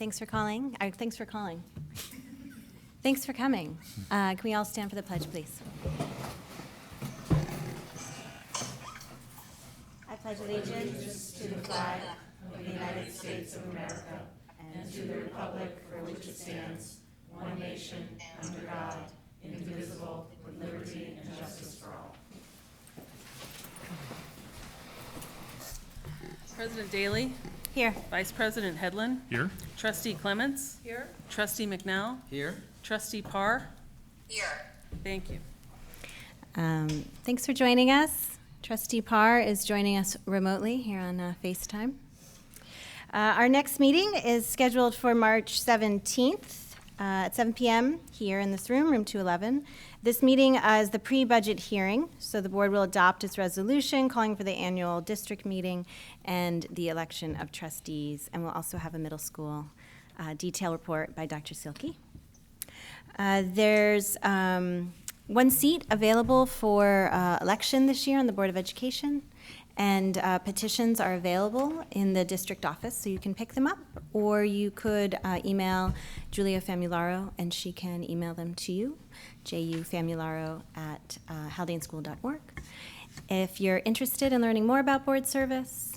Thanks for calling. Thanks for calling. Thanks for coming. Can we all stand for the pledge, please? I pledge allegiance to the flag of the United States of America and to the republic for which it stands, one nation, under God, indivisible, with liberty and justice for all. President Daly. Here. Vice President Hedlund. Here. Trustee Clements. Here. Trustee McNowell. Here. Trustee Parr. Here. Thank you. Thanks for joining us. Trustee Parr is joining us remotely here on FaceTime. Our next meeting is scheduled for March 17th at 7 p.m. here in this room, room 211. This meeting is the pre-budget hearing, so the board will adopt its resolution calling for the annual district meeting and the election of trustees, and we'll also have a middle school detail report by Dr. Silke. There's one seat available for election this year on the Board of Education, and petitions are available in the district office, so you can pick them up, or you could email Julia Famularo, and she can email them to you, jufamularo@haldaneschool.org. If you're interested in learning more about board service,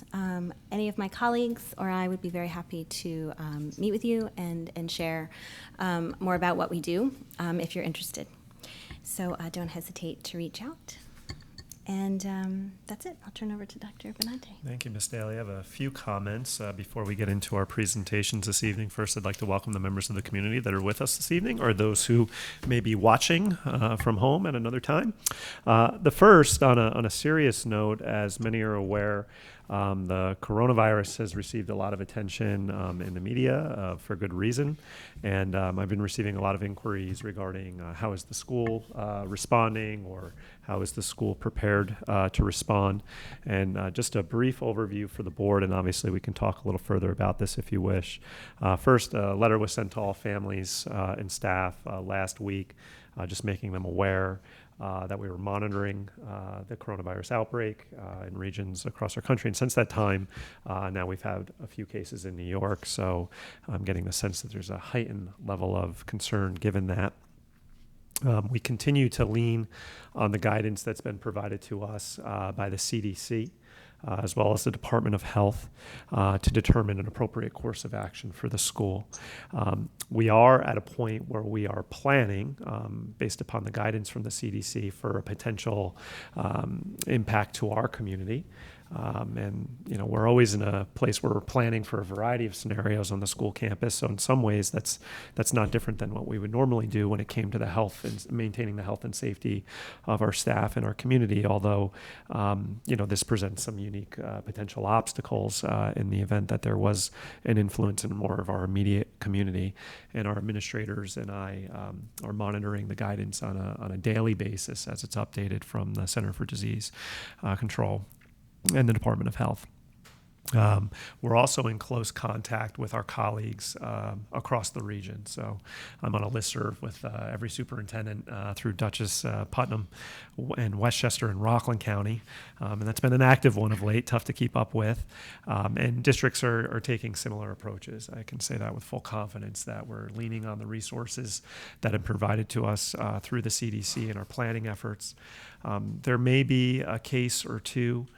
any of my colleagues or I would be very happy to meet with you and share more about what we do if you're interested. So don't hesitate to reach out. And that's it. I'll turn over to Dr. Benante. Thank you, Ms. Daly. I have a few comments before we get into our presentations this evening. First, I'd like to welcome the members of the community that are with us this evening, or those who may be watching from home at another time. The first, on a serious note, as many are aware, the coronavirus has received a lot of attention in the media for good reason, and I've been receiving a lot of inquiries regarding how is the school responding, or how is the school prepared to respond. And just a brief overview for the board, and obviously we can talk a little further about this if you wish. First, a letter was sent to all families and staff last week, just making them aware that we were monitoring the coronavirus outbreak in regions across our country. And since that time, now we've had a few cases in New York, so I'm getting the sense that there's a heightened level of concern given that. We continue to lean on the guidance that's been provided to us by the CDC, as well as the Department of Health, to determine an appropriate course of action for the school. We are at a point where we are planning, based upon the guidance from the CDC, for a potential impact to our community. And we're always in a place where we're planning for a variety of scenarios on the school campus. So in some ways, that's not different than what we would normally do when it came to the health and maintaining the health and safety of our staff and our community. Although, this presents some unique potential obstacles in the event that there was an influence in more of our immediate community. And our administrators and I are monitoring the guidance on a daily basis as it's updated from the Center for Disease Control and the Department of Health. We're also in close contact with our colleagues across the region. So I'm on a listserv with every superintendent through Dutchess, Putnam, and Westchester and Rockland County. And that's been an active one of late, tough to keep up with. And districts are taking similar approaches. I can say that with full confidence, that we're leaning on the resources that have been provided to us through the CDC and our planning efforts. There may be a case or two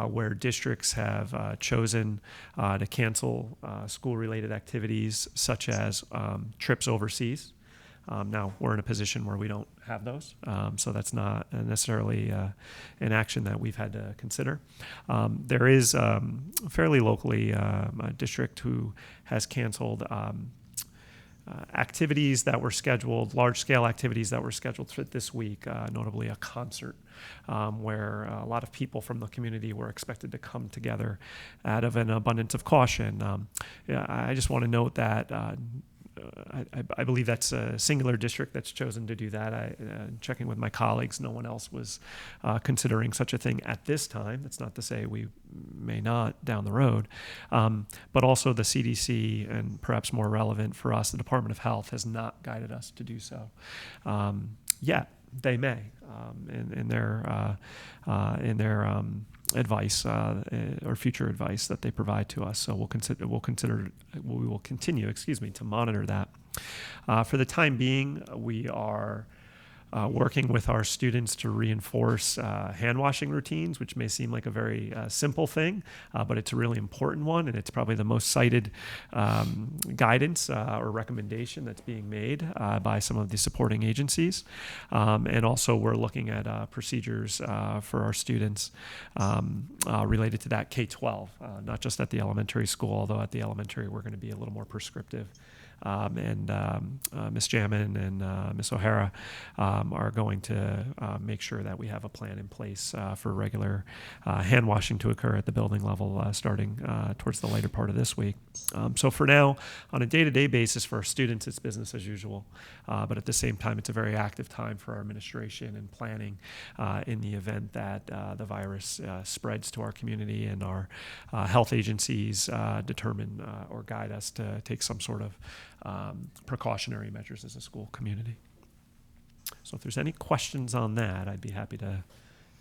where districts have chosen to cancel school-related activities such as trips overseas. Now, we're in a position where we don't have those, so that's not necessarily an action that we've had to consider. There is fairly locally a district who has canceled activities that were scheduled, large-scale activities that were scheduled for this week, notably a concert where a lot of people from the community were expected to come together out of an abundance of caution. I just want to note that I believe that's a singular district that's chosen to do that. Checking with my colleagues, no one else was considering such a thing at this time. That's not to say we may not down the road. But also the CDC, and perhaps more relevant for us, the Department of Health has not guided us to do so yet. They may in their advice or future advice that they provide to us. So we will continue, to monitor that. For the time being, we are working with our students to reinforce hand washing routines, which may seem like a very simple thing, but it's a really important one, and it's probably the most cited guidance or recommendation that's being made by some of the supporting agencies. And also we're looking at procedures for our students related to that K-12, not just at the elementary school, although at the elementary we're going to be a little more prescriptive. Ms. Jamin and Ms. O'Hara are going to make sure that we have a plan in place for regular hand washing to occur at the building level starting towards the later part of this week. So for now, on a day-to-day basis for our students, it's business as usual. But at the same time, it's a very active time for our administration and planning in the event that the virus spreads to our community and our health agencies determine or guide us to take some sort of precautionary measures as a school community. So if there's any questions on that, I'd be happy to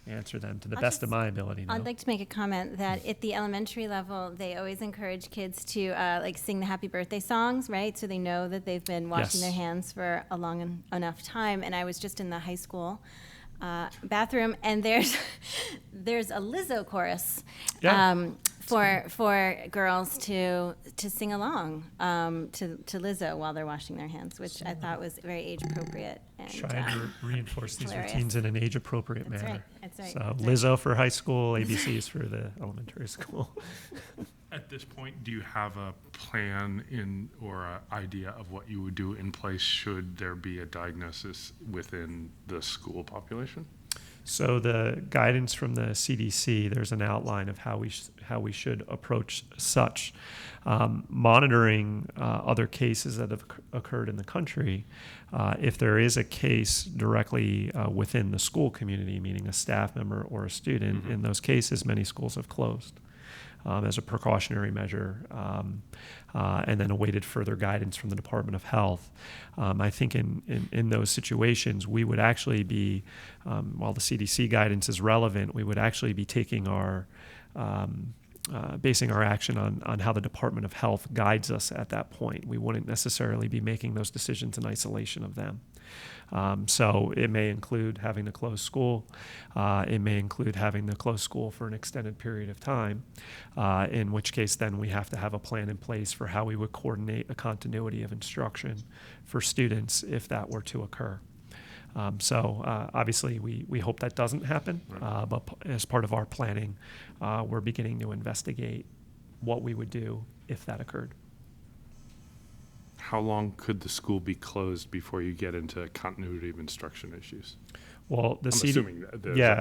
answer them to the best of my ability. I'd like to make a comment that at the elementary level, they always encourage kids to sing the happy birthday songs, right? So they know that they've been washing their hands for a long enough time. And I was just in the high school bathroom, and there's a Lizzo chorus. For girls to sing along to Lizzo while they're washing their hands, which I thought was very age appropriate. And, trying to reinforce these hilarious. routines in an age appropriate manner. That's right. So Lizzo for high school, ABCs for the elementary school. At this point, do you have a plan or an idea of what you would do in place should there be a diagnosis within the school population? So the guidance from the CDC, there's an outline of how we should approach such. Monitoring other cases that have occurred in the country, if there is a case directly within the school community, meaning a staff member or a student, in those cases, many schools have closed as a precautionary measure, and then awaited further guidance from the Department of Health. I think in those situations, we would actually be, while the CDC guidance is relevant, we would actually be taking our basing our action on how the Department of Health guides us at that point. We wouldn't necessarily be making those decisions in isolation of them. So it may include having to close school. It may include having to close school for an extended period of time, in which case then we have to have a plan in place for how we would coordinate a continuity of instruction for students if that were to occur. So obviously we hope that doesn't happen, but as part of our planning, we're beginning to investigate what we would do if that occurred. How long could the school be closed before you get into continuity of instruction issues? Well, the assuming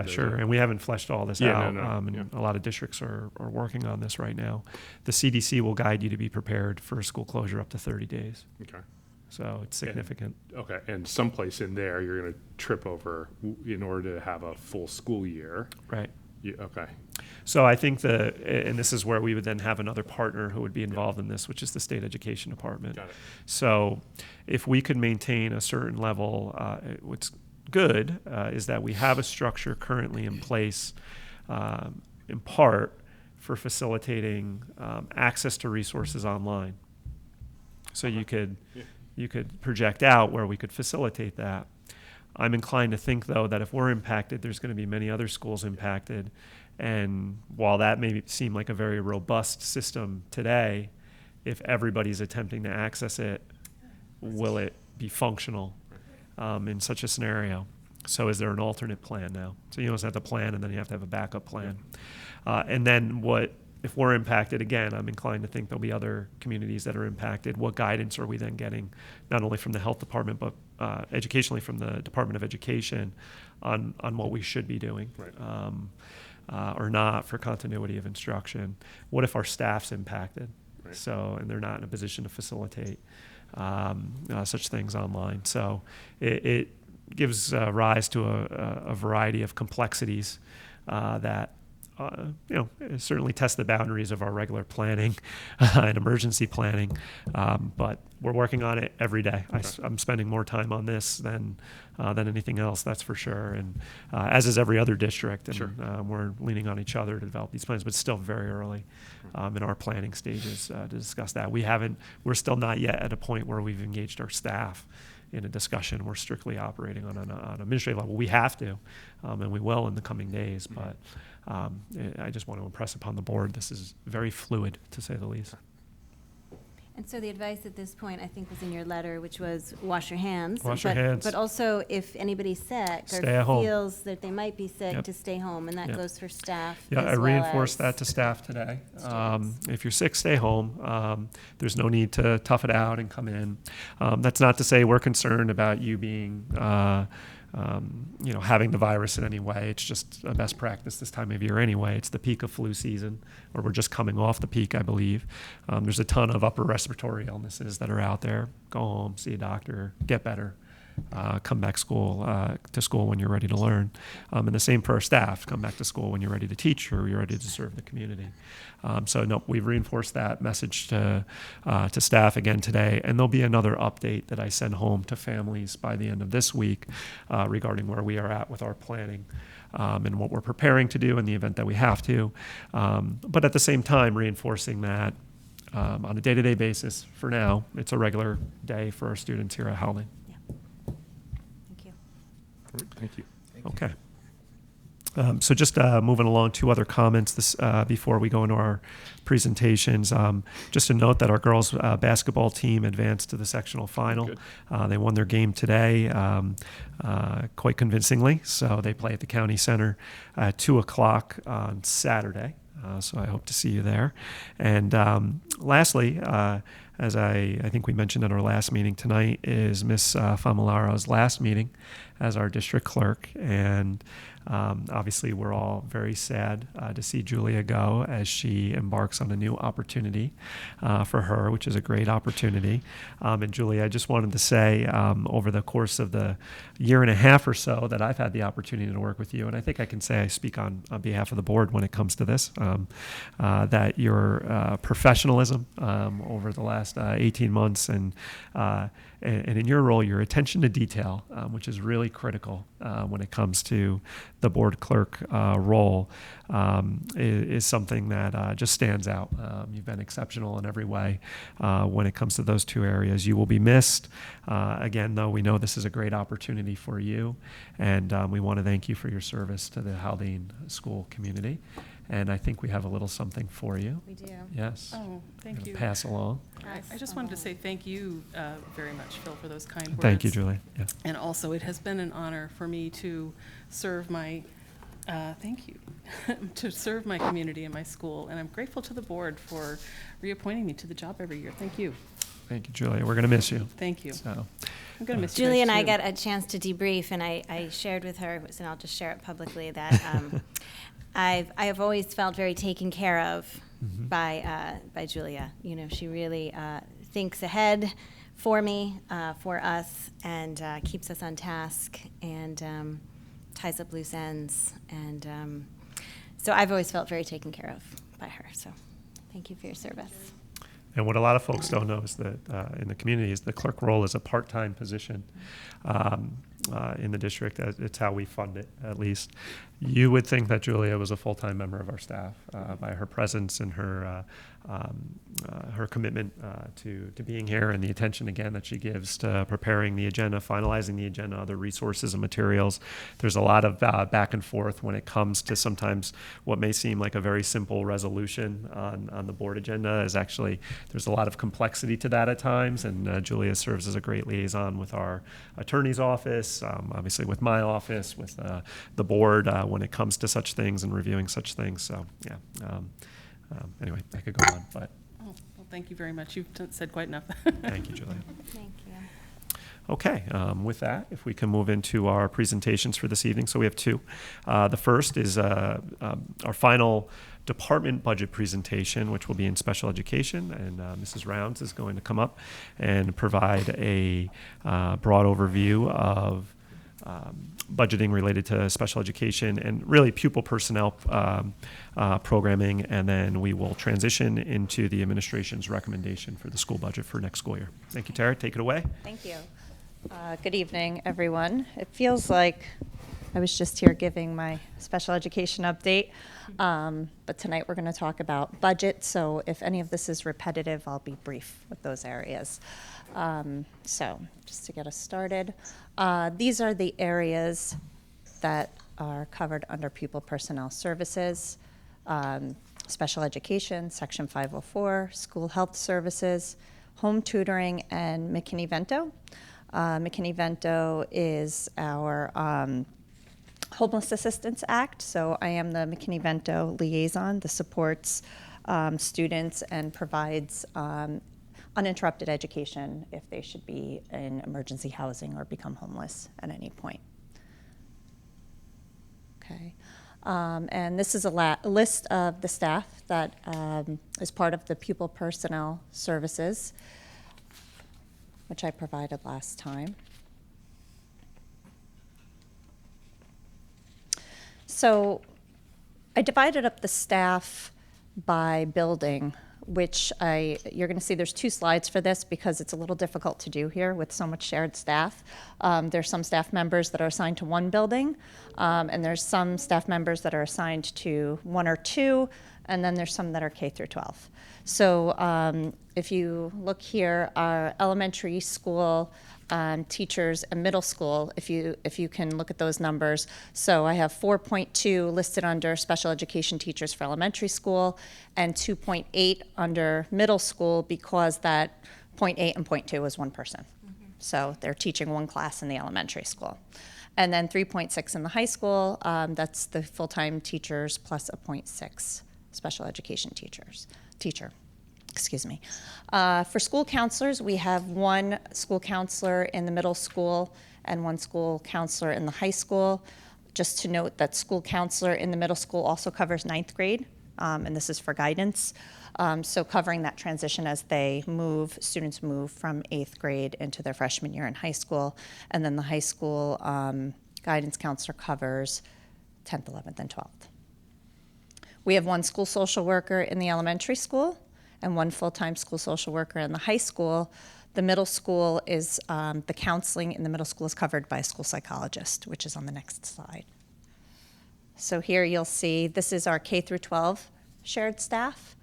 sure, and we haven't fleshed all this out, and a lot of districts are working on this right now. The CDC will guide you to be prepared for a school closure up to 30 days. Okay. So it's significant. And someplace in there you're going to trip over in order to have a full school year. Right. Okay. So I think and this is where we would then have another partner who would be involved in this, which is the State Education Department. Got it. So if we could maintain a certain level, what's good is that we have a structure currently in place, in part for facilitating access to resources online. So you could project out where we could facilitate that. I'm inclined to think, though, that if we're impacted, there's going to be many other schools impacted. And while that may seem like a very robust system today, if everybody's attempting to access it, will it be functional in such a scenario? So is there an alternate plan now? So you always have to plan, and then you have to have a backup plan. And then if we're impacted, again, I'm inclined to think there'll be other communities that are impacted. What guidance are we then getting, not only from the health department, but educationally from the Department of Education on what we should be doing or not for continuity of instruction? What if our staff's impacted? Right. So, and they're not in a position to facilitate such things online. So it gives rise to a variety of complexities that certainly test the boundaries of our regular planning and emergency planning. But we're working on it every day. I'm spending more time on this than anything else, that's for sure. And as is every other district. And Sure. we're leaning on each other to develop these plans, but still very early in our planning stages to discuss that. We're still not yet at a point where we've engaged our staff in a discussion. We're strictly operating on an administrative level. We have to, and we will in the coming days. But I just want to impress upon the board, this is very fluid, to say the least. And so the advice at this point, I think, was in your letter, which was wash your hands. Wash your hands. But also, if anybody's sick Stay or at home. feels that they might be sick, Yep. to stay home, and that Yep. goes for staff. Yeah, I as well reinforced as that to staff today. students. If you're sick, stay home. There's no need to tough it out and come in. That's not to say we're concerned about you being, having the virus in any way. It's just a best practice this time of year anyway. It's the peak of flu season, or we're just coming off the peak, I believe. There's a ton of upper respiratory illnesses that are out there. Go home, see a doctor, get better. Come back to school when you're ready to learn. And the same for our staff. Come back to school when you're ready to teach or you're ready to serve the community. So no, we've reinforced that message to staff again today. And there'll be another update that I send home to families by the end of this week regarding where we are at with our planning and what we're preparing to do in the event that we have to. But at the same time, reinforcing that on a day-to-day basis, for now, it's a regular day for our students here at Haldane. Thank you. Thank you. Okay. So just moving along, two other comments before we go into our presentations. Just to note that our girls basketball team advanced to the sectional final. Good. They won their game today quite convincingly. So they play at the county center at 2 o'clock on Saturday. So I hope to see you there. And lastly, as I think we mentioned at our last meeting tonight, is Miss Famularo's last meeting as our district clerk. And obviously, we're all very sad to see Julia go as she embarks on a new opportunity for her, which is a great opportunity. And Julia, I just wanted to say over the course of the year and a half or so that I've had the opportunity to work with you, and I think I can say I speak on behalf of the board when it comes to this, that your professionalism over the last 18 months and in your role, your attention to detail, which is really critical when it comes to the board clerk role, is something that just stands out. You've been exceptional in every way when it comes to those two areas. You will be missed. Again, though, we know this is a great opportunity for you, and we want to thank you for your service to the Haldane school community. And I think we have a little something for you. We do. Yes. Oh, I'm thank gonna you. pass along. I just wanted to say thank you very much, Phil, for those kind words. Thank you, Julie. Yeah. And also, it has been an honor for me to serve my, thank you, to serve my community and my school. And I'm grateful to the board for reappointing me to the job every year. Thank you. Thank you, Julia. We're going to miss you. Thank you. So, I'm going to miss you Julie guys, and I too. got a chance to debrief, and I shared with her, and I'll just share it publicly, that I have always felt very taken care of by Julia. You know, she really thinks ahead for me, for us, and keeps us on task, and ties up loose ends. And so I've always felt very taken care of by her. So thank you for your service. and what a lot of folks don't know is that in the community is the clerk role is a part-time position in the district. It's how we fund it, at least. You would think that Julia was a full-time member of our staff by her presence and her commitment to being here, and the attention again that she gives to preparing the agenda, finalizing the agenda, other resources and materials. There's a lot of back and forth when it comes to sometimes what may seem like a very simple resolution on the board agenda is actually, there's a lot of complexity to that at times, and Julia serves as a great liaison with our attorney's office, obviously with my office, with the board when it comes to such things and reviewing such things. So yeah, anyway, I could go on, but Oh, well, thank you very much. You've said quite enough. thank you, Julia. Thank you. Okay, with that, if we can move into our presentations for this evening. So we have two. The first is our final department budget presentation, which will be in special education, and Mrs. Rounds is going to come up and provide a broad overview of budgeting related to special education and really pupil personnel programming, and then we will transition into the administration's recommendation for the school budget for next school year. Thank you, Tara. Take it away. Thank you. Good evening, everyone. It feels like I was just here giving my special education update, but tonight we're going to talk about budget, so if any of this is repetitive, I'll be brief with those areas. So just to get us started, these are the areas that are covered under pupil personnel services, special education, section 504, school health services, home tutoring, and McKinney-Vento. McKinney-Vento is our Homeless Assistance Act, so I am the McKinney-Vento liaison that supports students and provides uninterrupted education if they should be in emergency housing or become homeless at any point. Okay. And this is a list of the staff that is part of the pupil personnel services, which I provided last time. So I divided up the staff by building, which you're going to see there's 2 slides for this because it's a little difficult to do here with so much shared staff. There's some staff members that are assigned to 1 building, and there's some staff members that are assigned to 1 or 2, and then there's some that are K through 12. So if you look here, our elementary school teachers and middle school, if you can look at those numbers. So I have 4.2 listed under special education teachers for elementary school and 2.8 under middle school because that 0.8 and 0.2 is 1 person. So they're teaching 1 class in the elementary school. And then 3.6 in the high school, that's the full-time teachers plus a 0.6 special education teacher. Excuse me. For school counselors, we have 1 school counselor in the middle school and 1 school counselor in the high school. Just to note that school counselor in the middle school also covers 9th grade, and this is for guidance. So covering that transition as students move from 8th grade into their freshman year in high school. And then the high school guidance counselor covers 10th, 11th, and 12th. We have 1 school social worker in the elementary school and 1 full-time school social worker in the high school. The middle school is, the counseling in the middle school is covered by a school psychologist, which is on the next slide. So here you'll see, this is our K through 12 shared staff.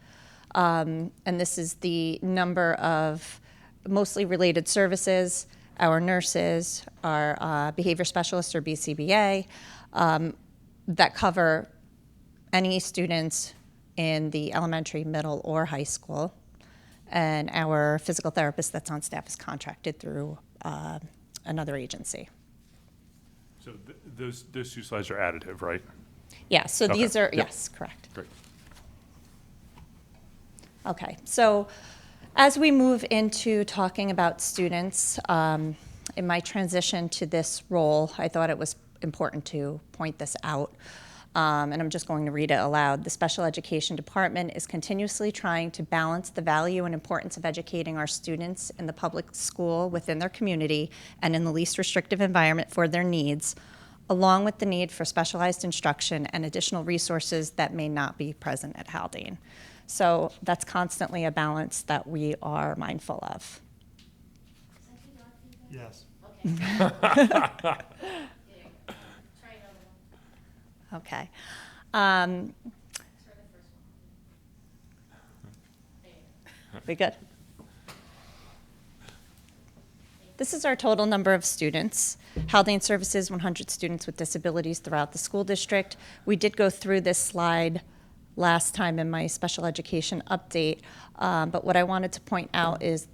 And this is the number of mostly related services, our nurses, our behavior specialists or BCBA, that cover any students in the elementary, middle, or high school. And our physical therapist that's on staff is contracted through another agency. So those 2 slides are additive, right? Yeah, so Okay. these are, Yep. yes, correct. Great. Okay, so as we move into talking about students, in my transition to this role, I thought it was important to point this out. And I'm just going to read it aloud. The Special Education Department is continuously trying to balance the value and importance of educating our students in the public school within their community and in the least restrictive environment for their needs, along with the need for specialized instruction and additional resources that may not be present at Haldane. So that's constantly a balance that we are mindful of. Yes. Okay. We good? This is our total number of students. Haldane services 100 students with disabilities throughout the school district. We did go through this slide last time in my special education update, but what I wanted to point out is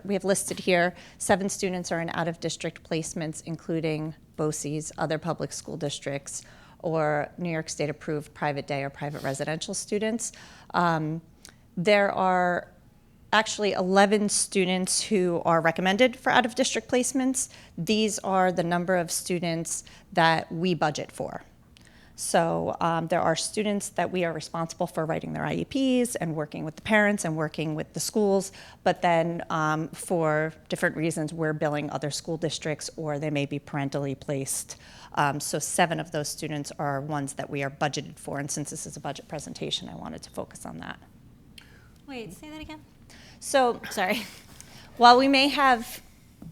we have listed here 7 students are in out-of-district placements, including BOCES, other public school districts, or New York State approved private day or private residential students. There are actually 11 students who are recommended for out-of-district placements. These are the number of students that we budget for. So there are students that we are responsible for writing their IEPs and working with the parents and working with the schools, but then for different reasons, we're billing other school districts or they may be parentally placed. So 7 of those students are ones that we are budgeted for, and since this is a budget presentation, I wanted to focus on that. Wait, say that again? So Sorry. while we may have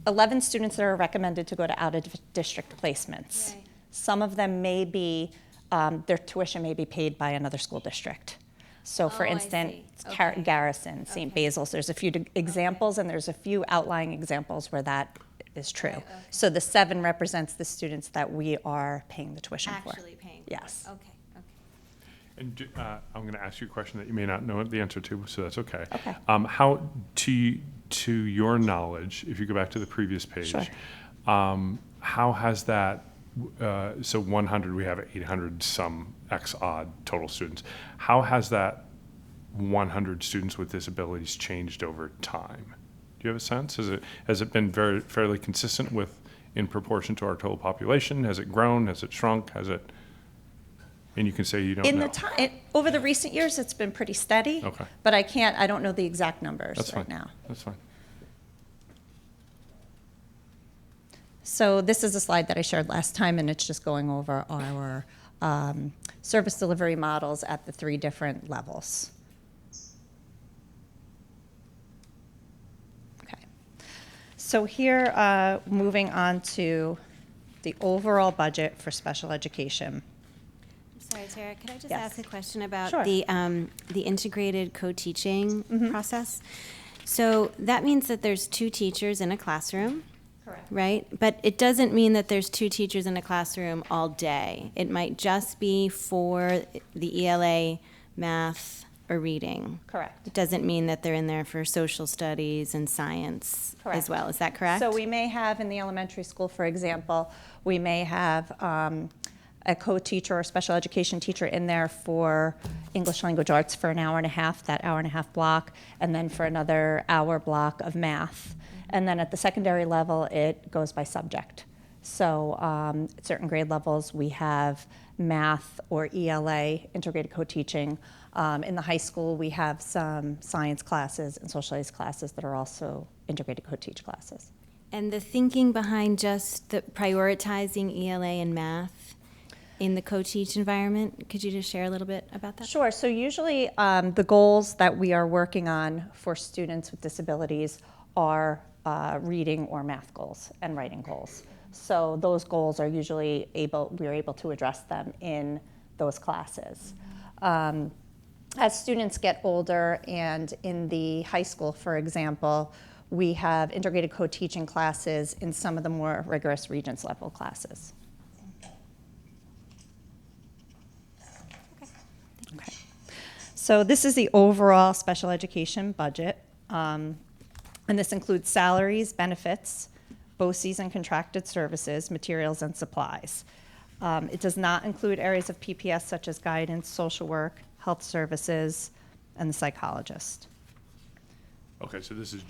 11 students that are recommended to go to out-of-district placements, Right. some of them may be, their tuition may be paid by another school district. So for Oh, I instance, see. Okay. Garrison, St. Okay. Basil's, there's a few examples, and there's a few outlying examples where that is true. Right, okay. So the 7 represents the students that we are paying the tuition for. Actually paying for it. Yes. Okay, okay. And I'm going to ask you a question that you may not know the answer to, so that's okay. Okay. How, to your knowledge, if you go back to the previous page, Sure. How has that, so 100, we have 800 some X odd total students. How has that 100 students with disabilities changed over time? Do you have a sense? Has it been fairly consistent in proportion to our total population? Has it grown? Has it shrunk? And you can say you don't know. Over the recent years, it's been pretty steady. Okay. But I don't know the exact numbers That's right fine. now. That's fine. So this is a slide that I shared last time, and it's just going over our service delivery models at the 3 different levels. Okay. So here, moving on to the overall budget for special education. Sorry, Tara, could I just Yes. ask a question about Sure. the integrated co-teaching process? So that means that there's 2 teachers in a classroom, Correct. right? But it doesn't mean that there's 2 teachers in a classroom all day. It might just be for the ELA, math, or reading. Correct. It doesn't mean that they're in there for social studies and science Correct. as well. Is that correct? So we may have in the elementary school, for example, we may have a co-teacher or special education teacher in there for English language arts for an hour and a half, that hour and a half block, and then for another hour block of math. And then at the secondary level, it goes by subject. So at certain grade levels, we have math or ELA, integrated co-teaching. In the high school, we have some science classes and social studies classes that are also integrated co-teach classes. And the thinking behind just the prioritizing ELA and math in the co-teach environment, could you just share a little bit about that? Sure. So usually the goals that we are working on for students with disabilities are reading or math goals and writing goals. So those goals are usually we are able to address them in those classes. As students get older, and in the high school, for example, we have integrated co-teaching classes in some of the more rigorous Regents level classes. Okay. So this is the overall special education budget, and this includes salaries, benefits, BOCES and contracted services, materials and supplies. It does not include areas of PPS such as guidance, social work, health services, and the psychologist. Okay, so this is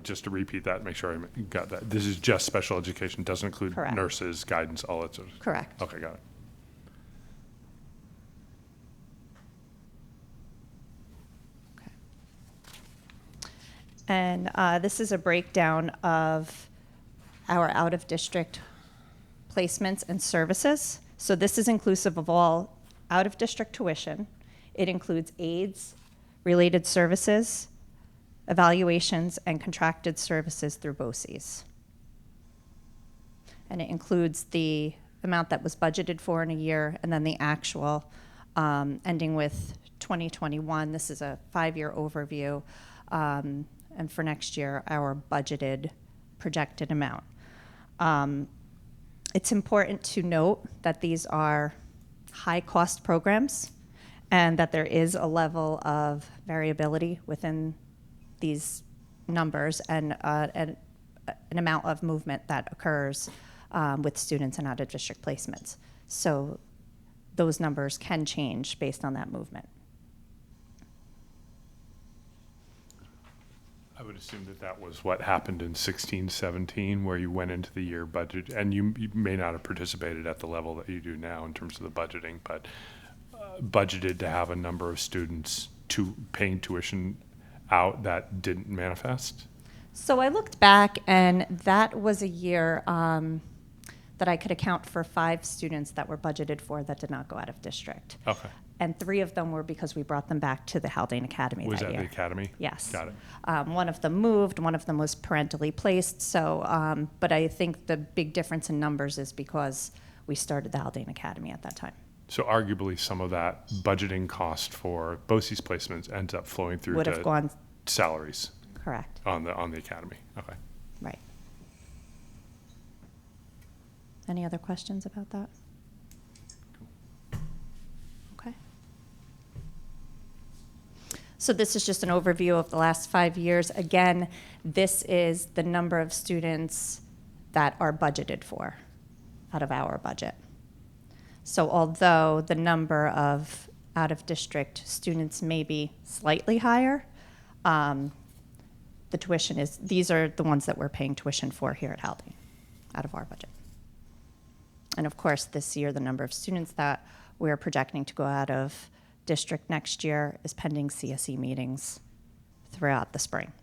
just to repeat that, make sure I got that. This is just special education, doesn't include Correct. nurses, guidance, all that sort of. Correct. Okay, got it. And this is a breakdown of our out-of-district placements and services. So this is inclusive of all out-of-district tuition. It includes aids, related services, evaluations, and contracted services through BOCES. And it includes the amount that was budgeted for in a year and then the actual, ending with 2021. This is a 5-year overview. And for next year, our budgeted projected amount. It's important to note that these are high-cost programs and that there is a level of variability within these numbers and an amount of movement that occurs with students in out-of-district placements. So those numbers can change based on that movement. I would assume that that was what happened in 16, 17, where you went into the year budget, and you may not have participated at the level that you do now in terms of the budgeting, but budgeted to have a number of students paying tuition out that didn't manifest? So I looked back, and that was a year that I could account for 5 students that were budgeted for that did not go out of district. Okay. And 3 of them were because we brought them back to the Haldane Academy Was that that year. the academy? Yes. Got it. One of them moved, one of them was parentally placed. So, but I think the big difference in numbers is because we started the Haldane Academy at that time. So arguably some of that budgeting cost for BOCES placements ends up flowing through Would have to gone, salaries correct, on the academy. Okay. right. Any other questions about that? Okay. So this is just an overview of the last 5 years. Again, this is the number of students that are budgeted for out of our budget. So although the number of out-of-district students may be slightly higher, the tuition is, these are the ones that we're paying tuition for here at Haldane, out of our budget. And of course, this year, the number of students that we're projecting to go out of district next year is pending CSE meetings throughout the spring.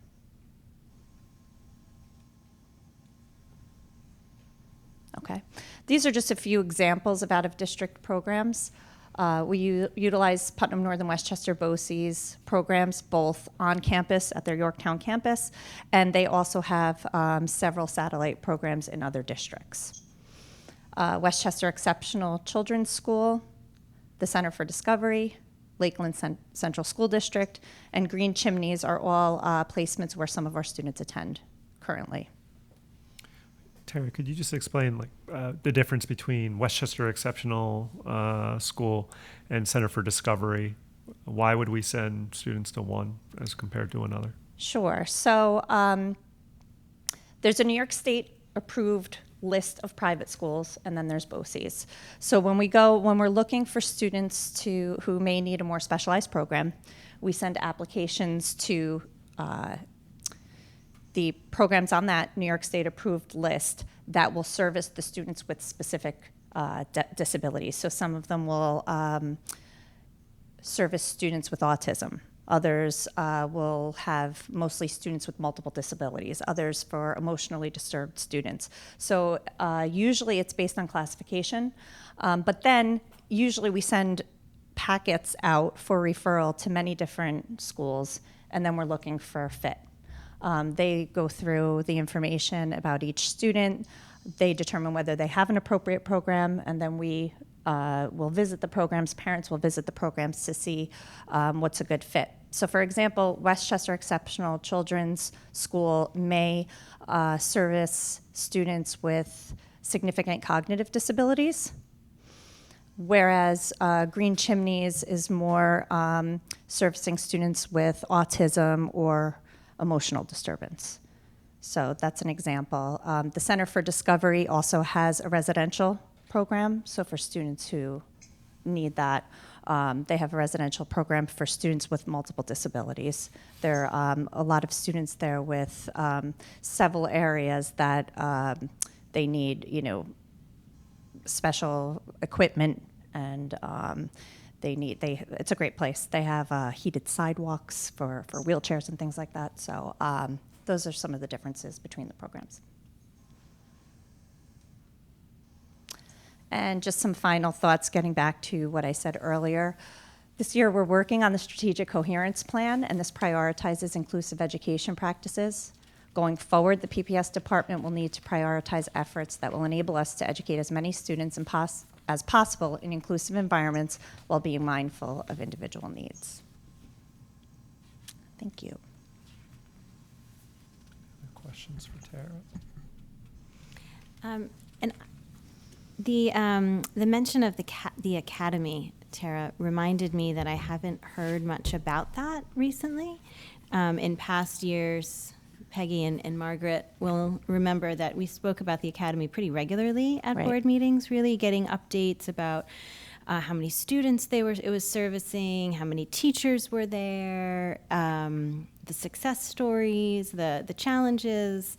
Okay. These are just a few examples of out-of-district programs. We utilize Putnam Northern Westchester BOCES programs both on campus at their Yorktown campus, and they also have several satellite programs in other districts. Westchester Exceptional Children's School, the Center for Discovery, Lakeland Central School District, and Green Chimneys are all placements where some of our students attend currently. Tara, could you just explain the difference between Westchester Exceptional School and Center for Discovery? Why would we send students to one as compared to another? Sure. So there's a New York State approved list of private schools, and then there's BOCES. So when we're looking for students who may need a more specialized program, we send applications to the programs on that New York State approved list that will service the students with specific disabilities. So some of them will service students with autism. Others will have mostly students with multiple disabilities, others for emotionally disturbed students. So usually it's based on classification, but then usually we send packets out for referral to many different schools, and then we're looking for fit. They go through the information about each student, they determine whether they have an appropriate program, and then we will visit the programs, parents will visit the programs to see what's a good fit. So for example, Westchester Exceptional Children's School may service students with significant cognitive disabilities, whereas Green Chimneys is more servicing students with autism or emotional disturbance. So that's an example. The Center for Discovery also has a residential program, so for students who need that, they have a residential program for students with multiple disabilities. There are a lot of students there with several areas that they need, special equipment, and it's a great place. They have heated sidewalks for wheelchairs and things like that. So those are some of the differences between the programs. And just some final thoughts getting back to what I said earlier. This year we're working on the Strategic Coherence Plan, and this prioritizes inclusive education practices. Going forward, the PPS department will need to prioritize efforts that will enable us to educate as many students as possible in inclusive environments while being mindful of individual needs. Thank you. Questions for Tara? And the mention of the academy, Tara, reminded me that I haven't heard much about that recently. In past years, Peggy and Margaret will remember that we spoke about the academy pretty regularly at board meetings, really getting updates about how many students it was servicing, how many teachers were there, the success stories, the challenges,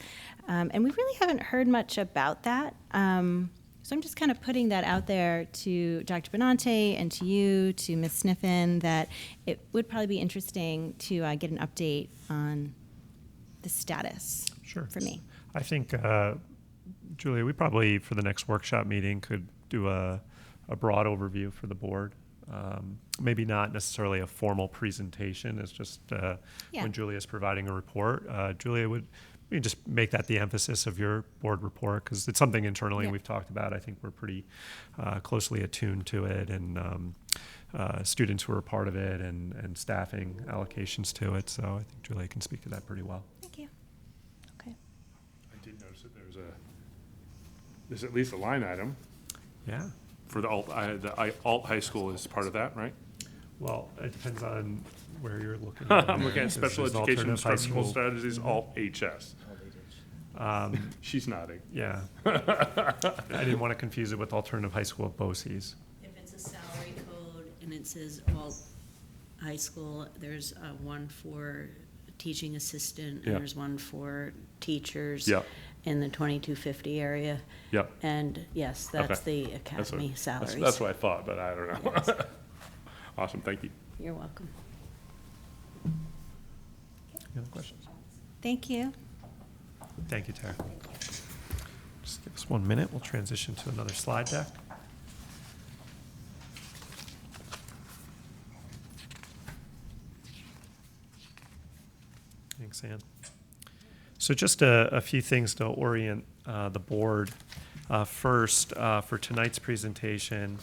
and we really haven't heard much about that. So I'm just kind of putting that out there to Dr. Benante and to you, to Ms. Sniffen, that it would probably be interesting to get an update on the status for me. I think, Julia, we probably, for the next workshop meeting, could do a broad overview for the board. Maybe not necessarily a formal presentation. It's just when Julia is providing a report. Julia, we can just make that the emphasis of your board report, because it's something internally we've talked about. I think we're pretty closely attuned to it, and students who are a part of it, and staffing allocations to it. So I think Julia can speak to that pretty well. Thank you. Okay. I did notice that there's at least a line item Yeah. for the alt high school is part of that, right? Well, it depends on where you're looking. I'm looking at special There's an education alternative high instructional school. strategies, alt HS. She's nodding. Yeah. I didn't want to confuse it with alternative high school BOCES. If it's a salary code and it says all high school, there's one for teaching assistant, and Yeah. there's one for teachers Yeah. in the 2250 area. Yep. And yes, that's the academy salaries. That's what I thought, but I don't know. Yes. Awesome, thank you. You're welcome. Any other questions? Thank you. Thank you, Tara. Just give us 1 minute. We'll transition to another slide deck. Thanks, Ann. So just a few things to orient the board. First, for tonight's presentation,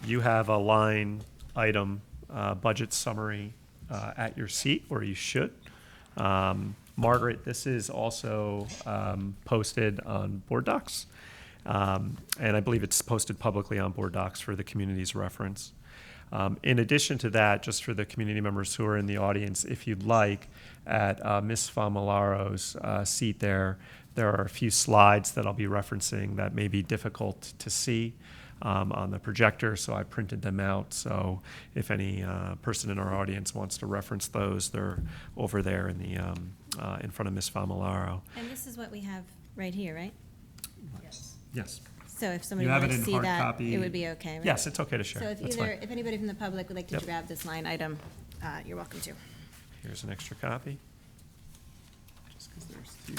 you have a line item budget summary at your seat, or you should. Margaret, this is also posted on Board Docs, and I believe it's posted publicly on Board Docs for the community's reference. In addition to that, just for the community members who are in the audience, if you'd like, at Ms. Famularo's seat there are a few slides that I'll be referencing that may be difficult to see on the projector, so I printed them out. So if any person in our audience wants to reference those, they're over there in the in front of Ms. Famularo. And this is what we have right here, right? Yes. So if somebody You have wanted it to in see hard that, copy. it would be okay, right? Yes, it's okay to share. So That's fine. if anybody from the public would like to Yep. grab this line item, you're welcome to. Here's an extra copy. Just because there's two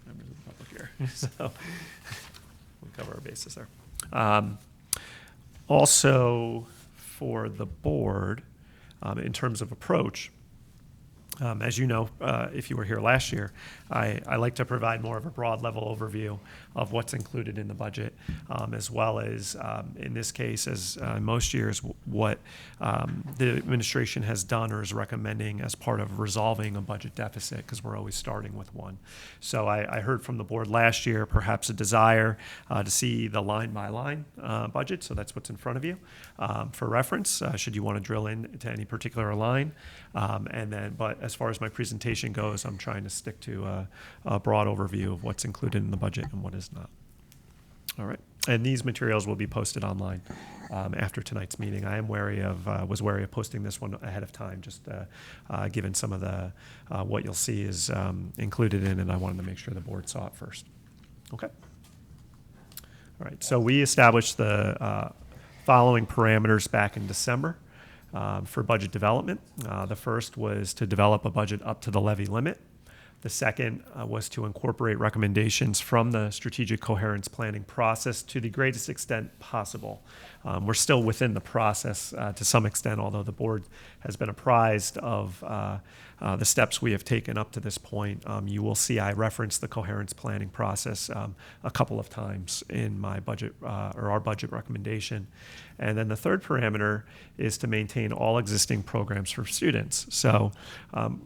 members of the public here. So we'll cover our bases there. Also, for the board, in terms of approach, as you know, if you were here last year, I like to provide more of a broad level overview of what's included in the budget, as well as, in this case, as most years, what the administration has done or is recommending as part of resolving a budget deficit, because we're always starting with one. So I heard from the board last year perhaps a desire to see the line-by-line budget, so that's what's in front of you for reference, should you want to drill into any particular line. But as far as my presentation goes, I'm trying to stick to a broad overview of what's included in the budget and what is not. All right, and these materials will be posted online after tonight's meeting. I am was wary of posting this one ahead of time, just given some of the what you'll see is included in, and I wanted to make sure the board saw it first. Okay. All right, so we established the following parameters back in December. For budget development. The first was to develop a budget up to the levy limit. The second was to incorporate recommendations from the strategic coherence planning process to the greatest extent possible. We're still within the process to some extent, although the board has been apprised of the steps we have taken up to this point. You will see I referenced the coherence planning process a couple of times in my budget or our budget recommendation. And then the third parameter is to maintain all existing programs for students. So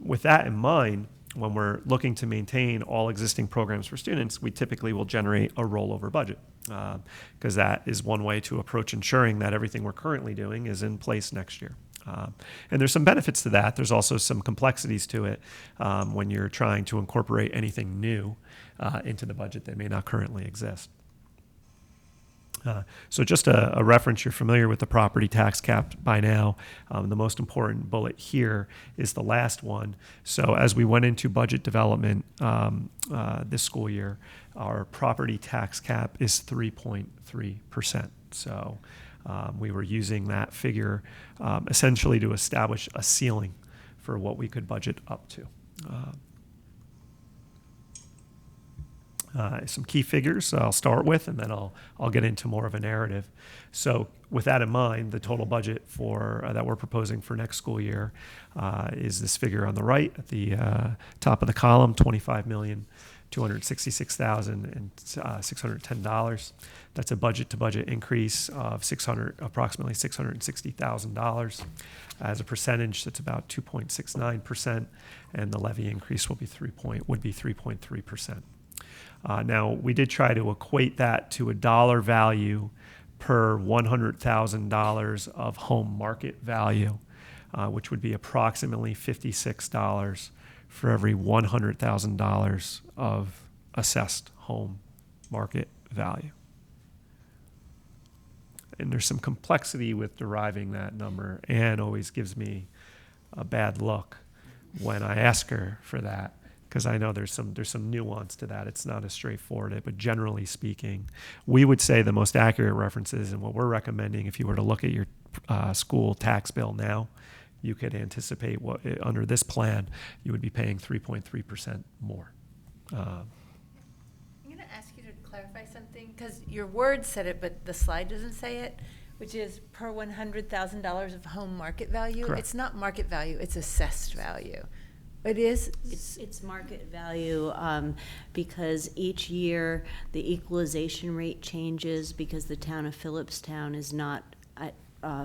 with that in mind, when we're looking to maintain all existing programs for students, we typically will generate a rollover budget because that is one way to approach ensuring that everything we're currently doing is in place next year. And there's some benefits to that. There's also some complexities to it when you're trying to incorporate anything new into the budget that may not currently exist. So just a reference, you're familiar with the property tax cap by now. The most important bullet here is the last one. So as we went into budget development this school year, our property tax cap is 3.3%. So we were using that figure essentially to establish a ceiling for what we could budget up to. Some key figures I'll start with, and then I'll get into more of a narrative. So with that in mind, the total budget for that we're proposing for next school year is this figure on the right at the top of the column, $25,266,610. That's a budget-to-budget increase of approximately $660,000. As a percentage, that's about 2.69%, and the levy increase would be 3.3%. Now, we did try to equate that to a dollar value per $100,000 of home market value, which would be approximately $56 for every $100,000 of assessed home market value. And there's some complexity with deriving that number. Anne always gives me a bad look when I ask her for that, because I know there's some nuance to that. It's not as straightforward, but generally speaking, we would say the most accurate references, and what we're recommending, if you were to look at your school tax bill now, you could anticipate what under this plan you would be paying 3.3% more. I'm going to ask you to clarify something, because your word said it, but the slide doesn't say it, which is per $100,000 of home market value. Correct. It's not market value, it's assessed value. It is? It's market value because each year the equalization rate changes because the town of Phillipstown is not at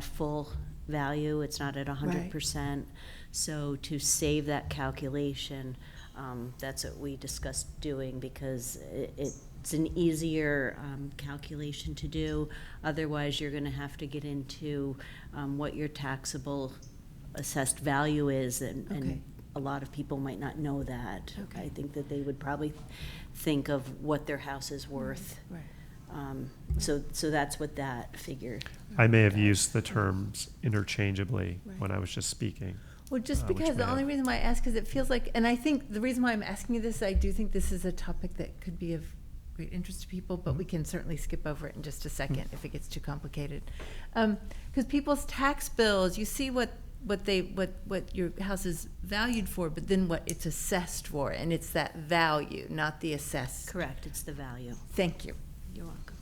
full value. It's not at 100%. So to save that calculation, that's what we discussed doing, because it's an easier calculation to do. Otherwise, you're going to have to get into what your taxable assessed value is, and a lot of people might not know that. Okay. I think that they would probably think of what their house is worth. Right. So that's what that figure. I may have used the terms interchangeably when I was just speaking. Well, just which because may the only have- reason why I ask is it feels like, and I think the reason why I'm asking you this, I do think this is a topic that could be of great interest to people, but we can certainly skip over it in just a second if it gets too complicated. Because people's tax bills, you see what your house is valued for, but then what it's assessed for, and it's that value, not the assessed. Correct, it's the value. Thank you. You're welcome.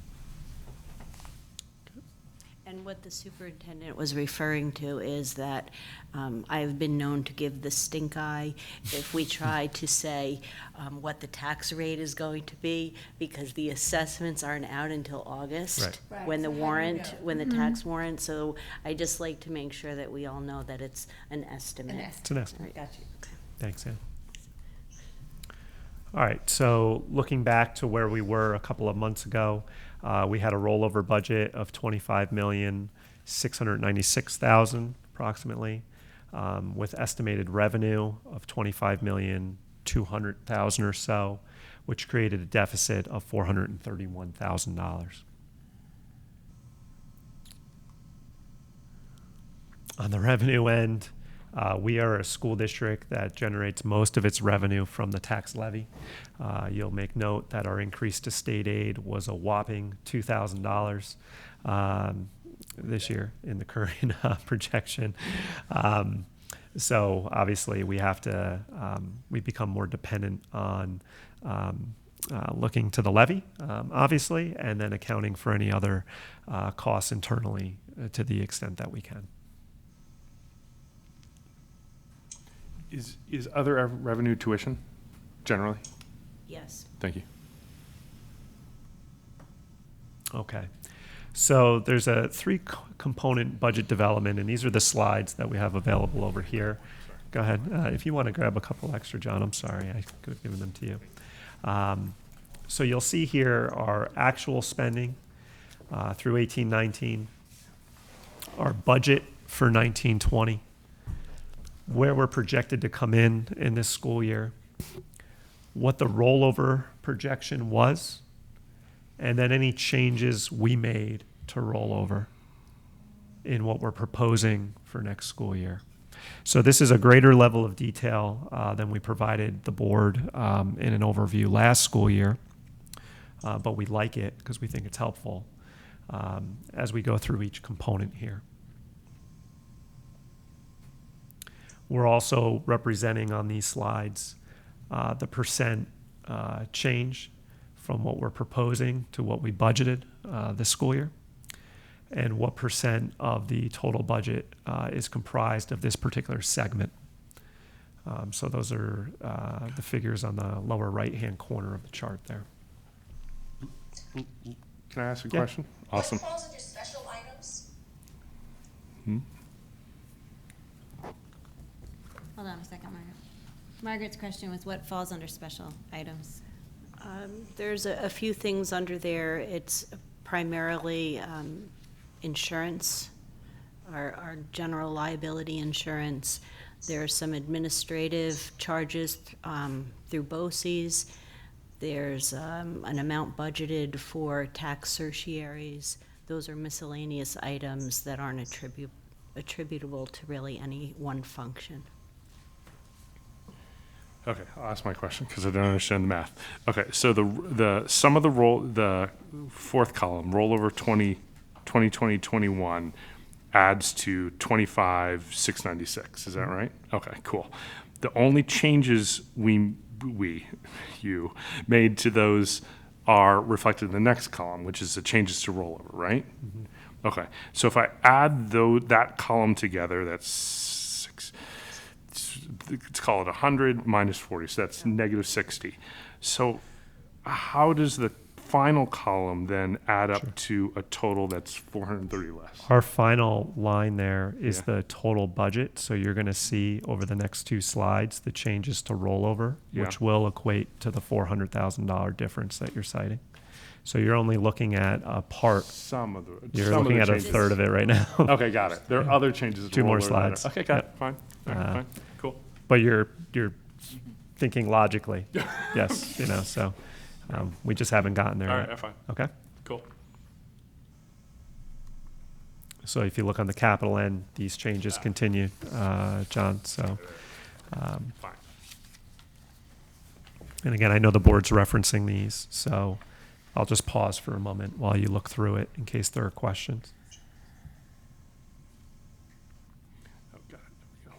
And what the superintendent was referring to is that I've been known to give the stink eye if we try to say what the tax rate is going to be, because the assessments aren't out until August. Right. When the So how do you warrant, know? when the tax warrant, so I just like to make sure that we all know that it's an estimate. It's an estimate. Right. Got you. Okay. Thanks, Ann. All right, so looking back to where we were a couple of months ago, we had a rollover budget of $25,696,000 approximately, with estimated revenue of $25,200,000 or so, which created a deficit of $431,000. On the revenue end, we are a school district that generates most of its revenue from the tax levy. You'll make note that our increase to state aid was a whopping $2,000 this year in the current projection. So obviously we have to, we become more dependent on looking to the levy, obviously, and then accounting for any other costs internally to the extent that we can. Is other revenue tuition generally? Yes. Thank you. Okay. So there's a three-component budget development, and these are the slides that we have available over here. Go ahead. If you want to grab a couple extra, John, I'm sorry. I could have given them to you. So you'll see here our actual spending through 18-19, our budget for 19-20, where we're projected to come in this school year, what the rollover projection was, and then any changes we made to roll over in what we're proposing for next school year. So this is a greater level of detail than we provided the board in an overview last school year, but we like it because we think it's helpful as we go through each component here. We're also representing on these slides the percent change from what we're proposing to what we budgeted this school year, and what percent of the total budget is comprised of this particular segment. So those are the figures on the lower right-hand corner of the chart there. Can I ask a Yeah. question? Awesome. What falls under special items? Hold on a second, Margaret. Margaret's question was what falls under special items? There's a few things under there. It's primarily insurance, our general liability insurance. There's some administrative charges through BOCES. There's an amount budgeted for tax certiaries. Those are miscellaneous items that aren't attributable to really any one function. Okay, I'll ask my question because I don't understand the math. Okay, so the sum of the fourth column, rollover 2020-21, adds to 25,696. Is that right? Okay, cool. The only changes you made to those are reflected in the next column, which is the changes to rollover, right? Mm-hmm. Okay, so if I add that column together, that's 6. Let's call it 100 minus 40, so that's negative 60. So how does the final column then add up to a total that's 430 less? Our final line there is Yeah. the total budget. So you're going to see over the next two slides the changes to rollover, Yeah. which will equate to the $400,000 difference that you're citing. So you're only looking at a part. You're looking at a third of it right now. Okay, got it. There are other changes. to Two more rollover that are- slides. Okay, got it. Yep. Fine. All right, fine. Cool. But you're thinking logically. Yes, so we just haven't gotten there All yet. right, fine. Okay. Cool. So if you look on the capital end, these changes continue, John. So, Fine. and again, I know the board's referencing these, so I'll just pause for a moment while you look through it in case there are questions. Oh, got it. There we go.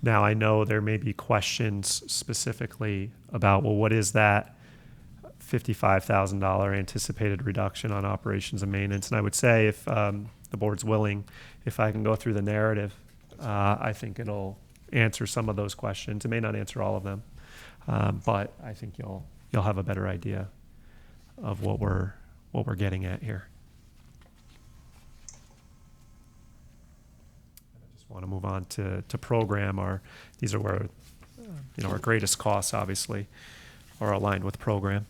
Now, I know there may be questions specifically about, well, what is that $55,000 anticipated reduction on operations and maintenance? And I would say if the board's willing, if I can go through the narrative, I think it'll answer some of those questions. It may not answer all of them, but I think you'll have a better idea of what we're getting at here. Want to move on to program. These are where our greatest costs obviously are aligned with program.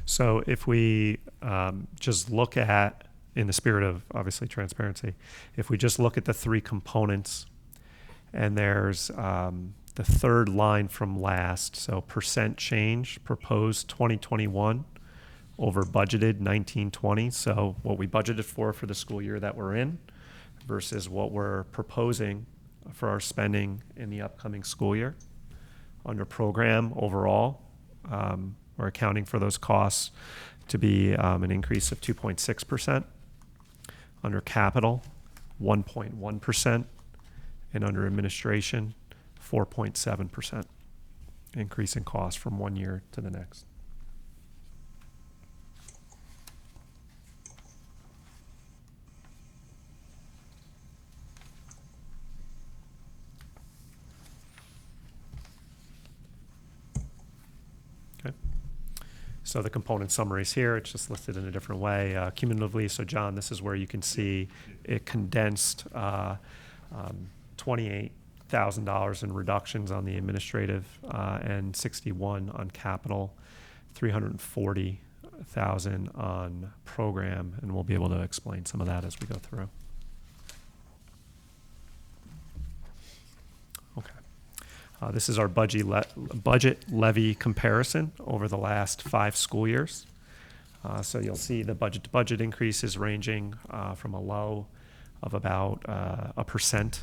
So if we just look at, in the spirit of obviously transparency, if we just look at the three components, and there's the third line from last, so percent change proposed 2021 over budgeted 1920. So what we budgeted for the school year that we're in versus what we're proposing for our spending in the upcoming school year. Under program overall, we're accounting for those costs to be an increase of 2.6%. Under capital, 1.1%. And under administration, 4.7% increase in cost from one year to the next. So the component summaries here, it's just listed in a different way. Cumulatively, so John, this is where you can see it condensed $28,000 in reductions on the administrative and 61 on capital, 340,000 on program, and we'll be able to explain some of that as we go through. Okay. This is our budget levy comparison over the last 5 school years. So you'll see the budget-to-budget increases ranging from a low of about 1%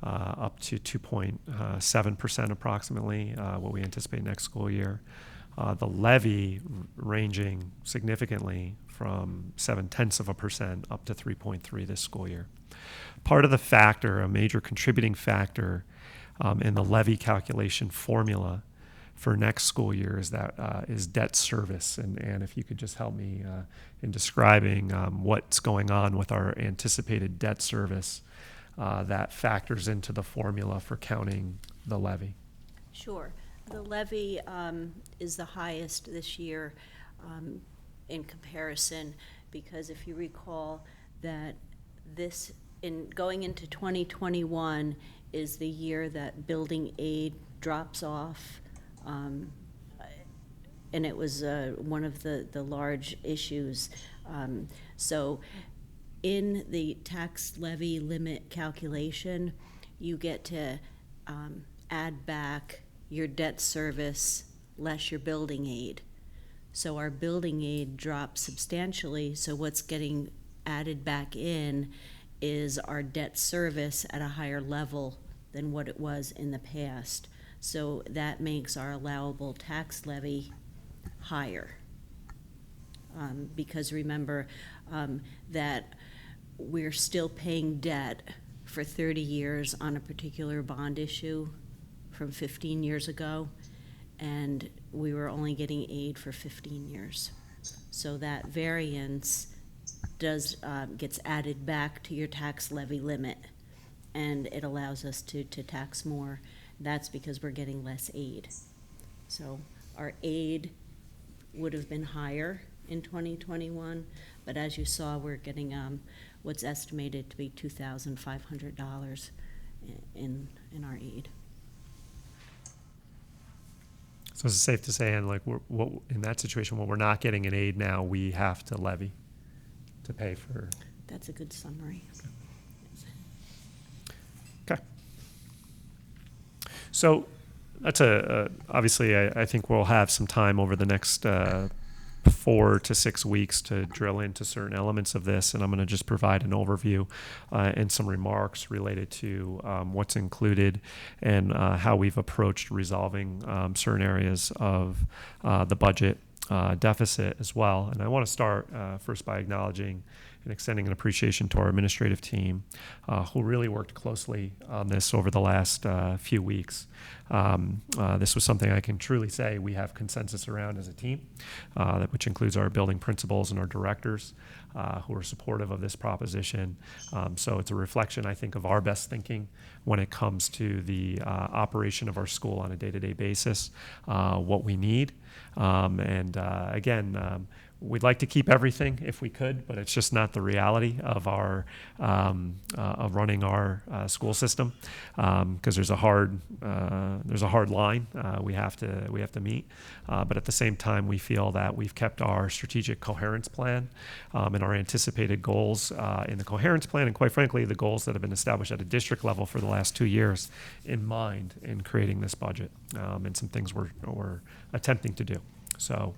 up to 2.7% approximately, what we anticipate next school year. The levy ranging significantly from 0.7% up to 3.3% this school year. Part of the factor, a major contributing factor in the levy calculation formula for next school year is debt service. And if you could just help me in describing what's going on with our anticipated debt service that factors into the formula for counting the levy. Sure. The levy is the highest this year in comparison, because if you recall that this, in going into 2021, is the year that building aid drops off, and it was one of the large issues. So in the tax levy limit calculation, you get to add back your debt service less your building aid. So our building aid drops substantially, so what's getting added back in is our debt service at a higher level than what it was in the past. So that makes our allowable tax levy higher. Because remember that we're still paying debt for 30 years on a particular bond issue from 15 years ago, and we were only getting aid for 15 years. So that variance gets added back to your tax levy limit, and it allows us to tax more. That's because we're getting less aid. So our aid would have been higher in 2021, but as you saw, we're getting what's estimated to be $2,500 in our aid. So it's safe to say, and like in that situation, when we're not getting an aid now, we have to levy to pay for. That's a good summary. Okay. So that's obviously I think we'll have some time over the next 4 to 6 weeks to drill into certain elements of this, and I'm going to just provide an overview and some remarks related to what's included and how we've approached resolving certain areas of the budget deficit as well. And I want to start first by acknowledging and extending an appreciation to our administrative team who really worked closely on this over the last few weeks. This was something I can truly say we have consensus around as a team, which includes our building principals and our directors who are supportive of this proposition. So it's a reflection, I think, of our best thinking when it comes to the operation of our school on a day-to-day basis, what we need. Again, we'd like to keep everything if we could, but it's just not the reality of our of running our school system, because there's a hard line we have to meet. But at the same time, we feel that we've kept our strategic coherence plan and our anticipated goals in the coherence plan, and quite frankly, the goals that have been established at a district level for the last 2 years in mind in creating this budget, and some things we're attempting to do. So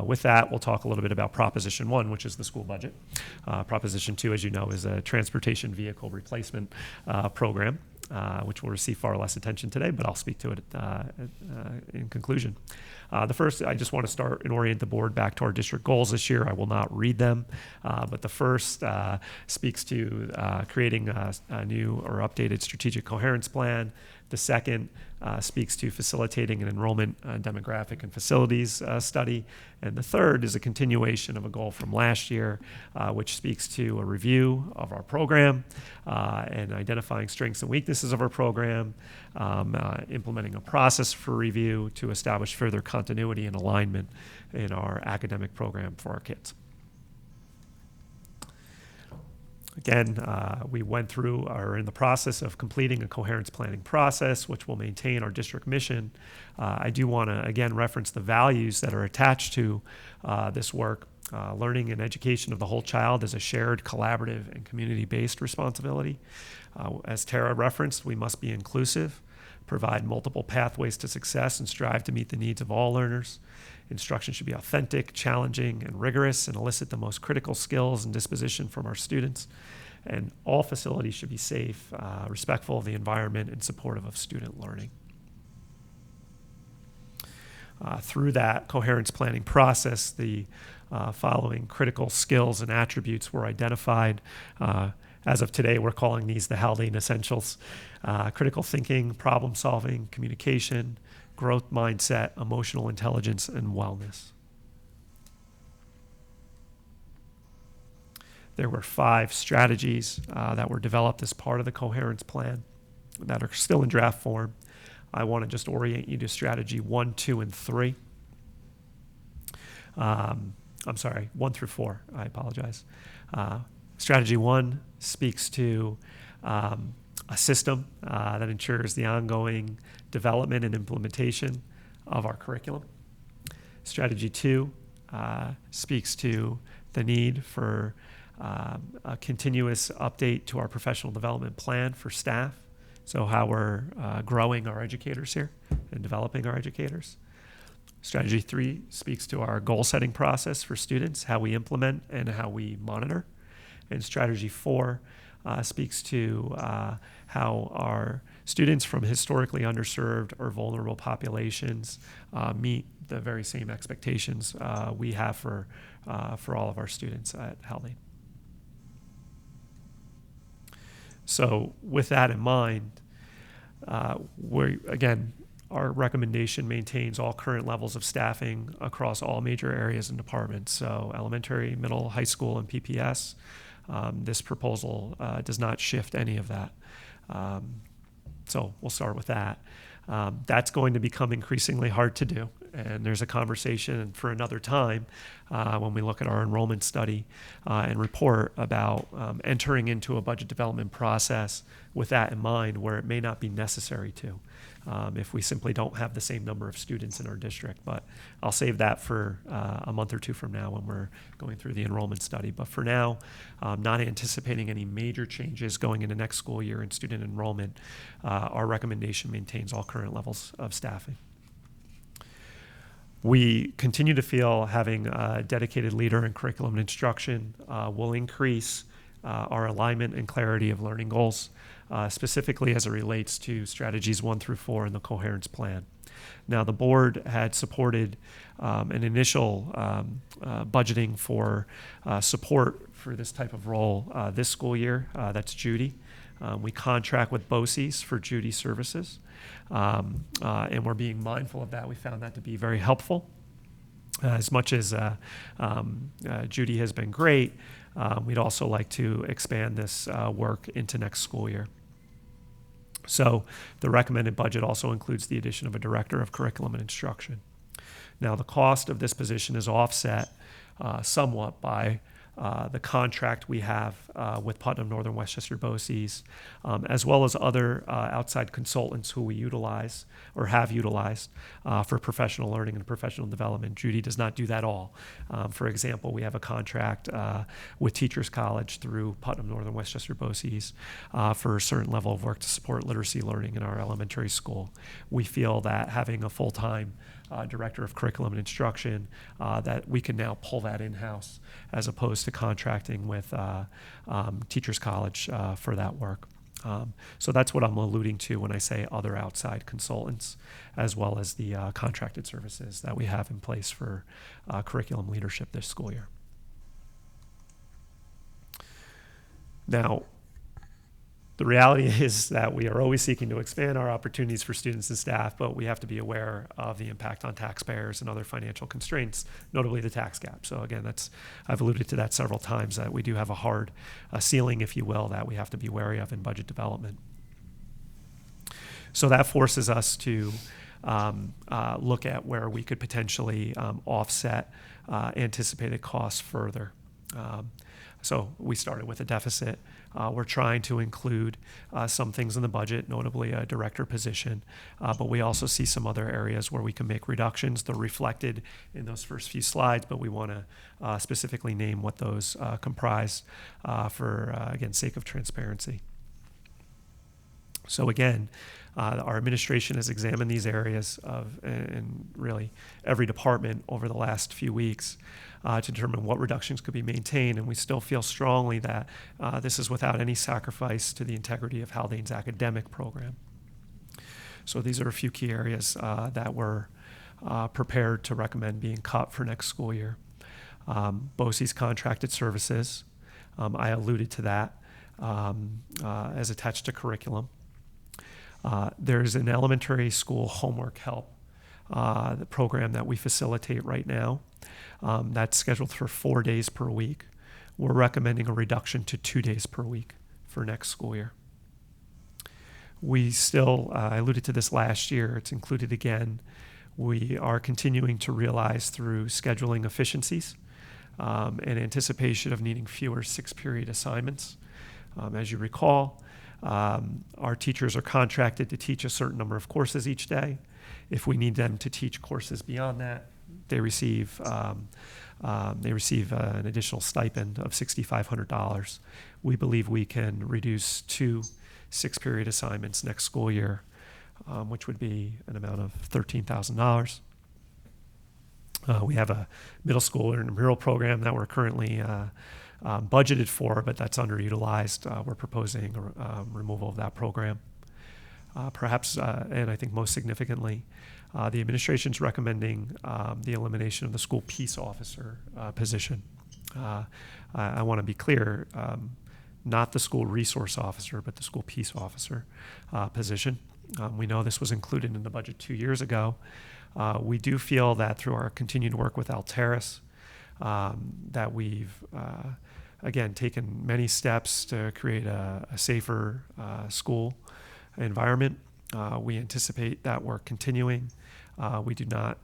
with that, we'll talk a little bit about Proposition 1, which is the school budget. Proposition 2, as you know, is a transportation vehicle replacement program, which will receive far less attention today, but I'll speak to it in conclusion. The first, I just want to start and orient the board back to our district goals this year. I will not read them, but the first speaks to creating a new or updated strategic coherence plan. The second speaks to facilitating an enrollment demographic and facilities study. And the third is a continuation of a goal from last year, which speaks to a review of our program and identifying strengths and weaknesses of our program, implementing a process for review to establish further continuity and alignment in our academic program for our kids. Again, we went through or are in the process of completing a coherence planning process, which will maintain our district mission. I do want to, again, reference the values that are attached to this work. Learning and education of the whole child is a shared, collaborative, and community-based responsibility. As Tara referenced, we must be inclusive, provide multiple pathways to success, and strive to meet the needs of all learners. Instruction should be authentic, challenging, and rigorous, and elicit the most critical skills and disposition from our students. And all facilities should be safe, respectful of the environment, and supportive of student learning. Through that coherence planning process, the following critical skills and attributes were identified. As of today, we're calling these the Haldane Essentials. Critical thinking, problem solving, communication, growth mindset, emotional intelligence, and wellness. There were 5 strategies that were developed as part of the coherence plan that are still in draft form. I want to just orient you to strategy 1, 2, and 3. I'm sorry, 1 through 4. I apologize. Strategy 1 speaks to a system that ensures the ongoing development and implementation of our curriculum. Strategy 2 speaks to the need for a continuous update to our professional development plan for staff. So how we're growing our educators here and developing our educators. Strategy 3 speaks to our goal setting process for students, how we implement and how we monitor. And strategy 4 speaks to how our students from historically underserved or vulnerable populations meet the very same expectations we have for all of our students at Haldane. So with that in mind, our recommendation maintains all current levels of staffing across all major areas and departments. So elementary, middle, high school, and PPS. This proposal does not shift any of that. So we'll start with that. That's going to become increasingly hard to do. And there's a conversation for another time when we look at our enrollment study and report about entering into a budget development process with that in mind, where it may not be necessary to if we simply don't have the same number of students in our district. But I'll save that for a month or 2 from now when we're going through the enrollment study. But for now, not anticipating any major changes going into next school year in student enrollment, our recommendation maintains all current levels of staffing. We continue to feel having a dedicated leader in curriculum and instruction will increase our alignment and clarity of learning goals, specifically as it relates to strategies 1 through 4 in the coherence plan. Now, the board had supported an initial budgeting for support for this type of role this school year. That's Judy. We contract with BOCES for Judy services, and we're being mindful of that. We found that to be very helpful. As much as Judy has been great, we'd also like to expand this work into next school year. So the recommended budget also includes the addition of a director of curriculum and instruction. Now, the cost of this position is offset somewhat by the contract we have with Putnam Northern Westchester BOCES, as well as other outside consultants who we utilize or have utilized for professional learning and professional development. Judy does not do that all. For example, we have a contract with Teachers College through Putnam Northern Westchester BOCES for a certain level of work to support literacy learning in our elementary school. We feel that having a full-time director of curriculum and instruction, that we can now pull that in-house as opposed to contracting with Teachers College for that work. So that's what I'm alluding to when I say other outside consultants, as well as the contracted services that we have in place for curriculum leadership this school year. Now, the reality is that we are always seeking to expand our opportunities for students and staff, but we have to be aware of the impact on taxpayers and other financial constraints, notably the tax gap. So again, I've alluded to that several times, that we do have a hard ceiling, if you will, that we have to be wary of in budget development. So that forces us to look at where we could potentially offset anticipated costs further. So we started with a deficit. We're trying to include some things in the budget, notably a director position, but we also see some other areas where we can make reductions. They're reflected in those first few slides, but we want to specifically name what those comprise for, again, sake of transparency. So again, our administration has examined these areas in really every department over the last few weeks to determine what reductions could be maintained, and we still feel strongly that this is without any sacrifice to the integrity of Haldane's academic program. So these are a few key areas that we're prepared to recommend being cut for next school year. BOCES contracted services, I alluded to that as attached to curriculum. There's an elementary school homework help, the program that we facilitate right now. That's scheduled for 4 days per week. We're recommending a reduction to 2 days per week for next school year. We still, I alluded to this last year, it's included again. We are continuing to realize through scheduling efficiencies in anticipation of needing fewer 6-period assignments. As you recall, our teachers are contracted to teach a certain number of courses each day. If we need them to teach courses beyond that, they receive an additional stipend of $6,500. We believe we can reduce 2 6-period assignments next school year, which would be an amount of $13,000. We have a middle school intramural program that we're currently budgeted for, but that's underutilized. We're proposing removal of that program. Perhaps, and I think most significantly, the administration's recommending the elimination of the school peace officer position. I want to be clear, not the school resource officer, but the school peace officer position. We know this was included in the budget 2 years ago. We do feel that through our continued work with Alteris, that we've, again, taken many steps to create a safer school environment. We anticipate that work continuing. We do not,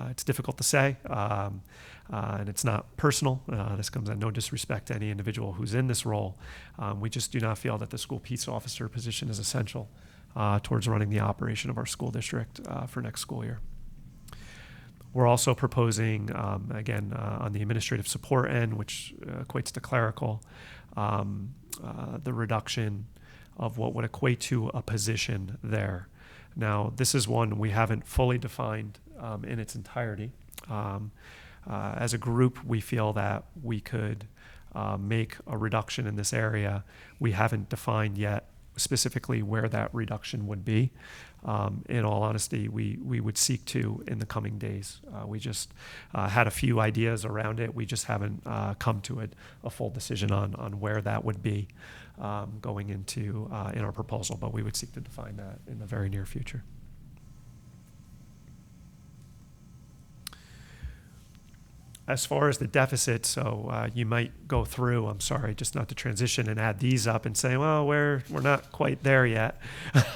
it's difficult to say, and it's not personal. This comes at no disrespect to any individual who's in this role. We just do not feel that the school peace officer position is essential towards running the operation of our school district for next school year. We're also proposing, again, on the administrative support end, which equates to clerical, the reduction of what would equate to a position there. Now, this is one we haven't fully defined in its entirety. As a group, we feel that we could make a reduction in this area. We haven't defined yet specifically where that reduction would be. In all honesty, we would seek to in the coming days. We just had a few ideas around it. We just haven't come to a full decision on where that would be going into in our proposal, but we would seek to define that in the very near future. As far as the deficit, so you might go through, I'm sorry, just not to transition and add these up and say, well, we're not quite there yet.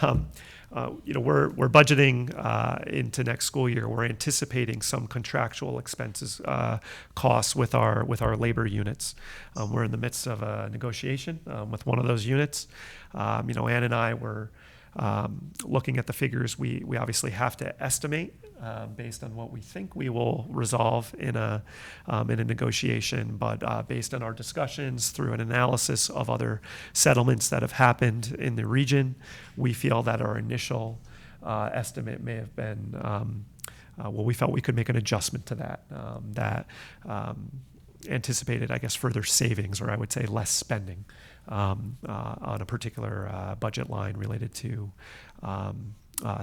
We're budgeting into next school year. We're anticipating some contractual expenses, costs with our labor units. We're in the midst of a negotiation with one of those units. Ann and I were looking at the figures. We obviously have to estimate based on what we think we will resolve in a negotiation, but based on our discussions through an analysis of other settlements that have happened in the region, we feel that our initial estimate may have been, we felt we could make an adjustment to that, anticipated, I guess, further savings, or I would say less spending on a particular budget line related to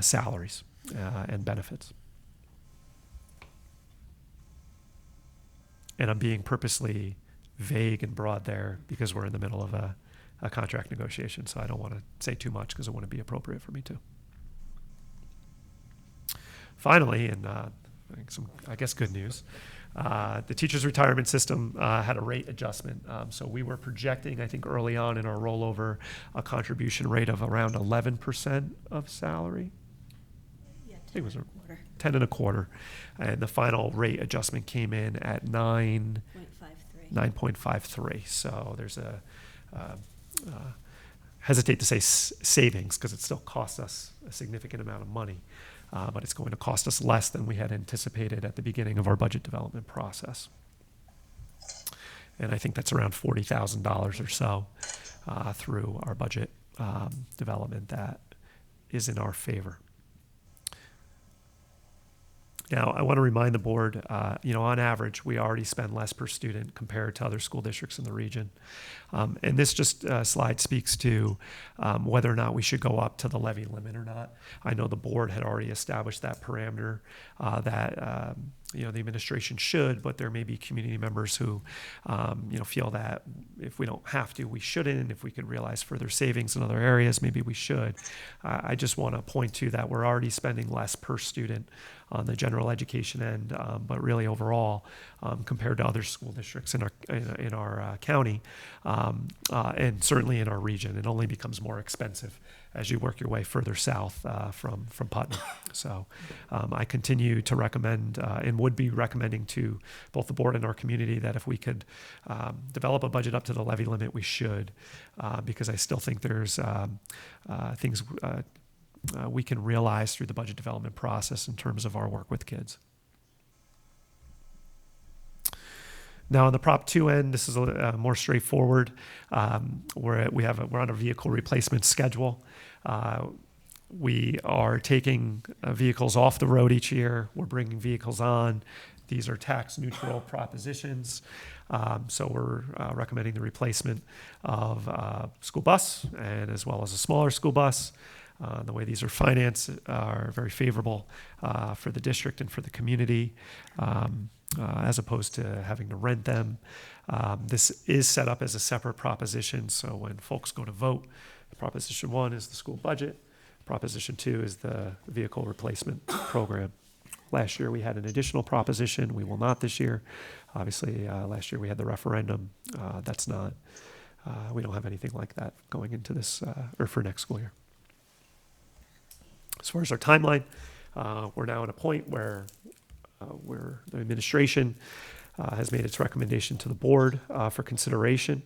salaries and benefits. And I'm being purposely vague and broad there because we're in the middle of a contract negotiation, so I don't want to say too much because it wouldn't be appropriate for me to. Finally, and some, I guess, good news, The teachers' retirement system had a rate adjustment. So we were projecting, I think early on in our rollover, a contribution rate of around 11% of salary. Yeah, I think it was a 10.25. 10 and a quarter. And the final rate adjustment came in at 9.53. So there's a, hesitate to say savings because it still costs us a significant amount of money. But it's going to cost us less than we had anticipated at the beginning of our budget development process. And I think that's around $40,000 or so through our budget development that is in our favor. Now, I want to remind the board, on average, we already spend less per student compared to other school districts in the region. And this just slide speaks to whether or not we should go up to the levy limit or not. I know the board had already established that parameter that the administration should, but there may be community members who, feel that if we don't have to, we shouldn't. If we could realize further savings in other areas, maybe we should. I just want to point to that we're already spending less per student on the general education end, but really overall, compared to other school districts in our county, and certainly in our region, it only becomes more expensive as you work your way further south from Putnam. So I continue to recommend and would be recommending to both the board and our community that if we could develop a budget up to the levy limit, we should, because I still think there's things we can realize through the budget development process in terms of our work with kids. Now, on the Prop 2 end, this is more straightforward. We're on a vehicle replacement schedule. We are taking vehicles off the road each year. We're bringing vehicles on. These are tax neutral propositions. So we're recommending the replacement of a school bus and as well as a smaller school bus. The way these are financed are very favorable for the district and for the community, as opposed to having to rent them. This is set up as a separate proposition, so when folks go to vote, Proposition 1 is the school budget, Proposition 2 is the vehicle replacement program. Last year we had an additional proposition. We will not this year. Obviously, last year we had the referendum. That's not, we don't have anything like that going into this, or for next school year. As far as our timeline, we're now at a point where the administration has made its recommendation to the board for consideration.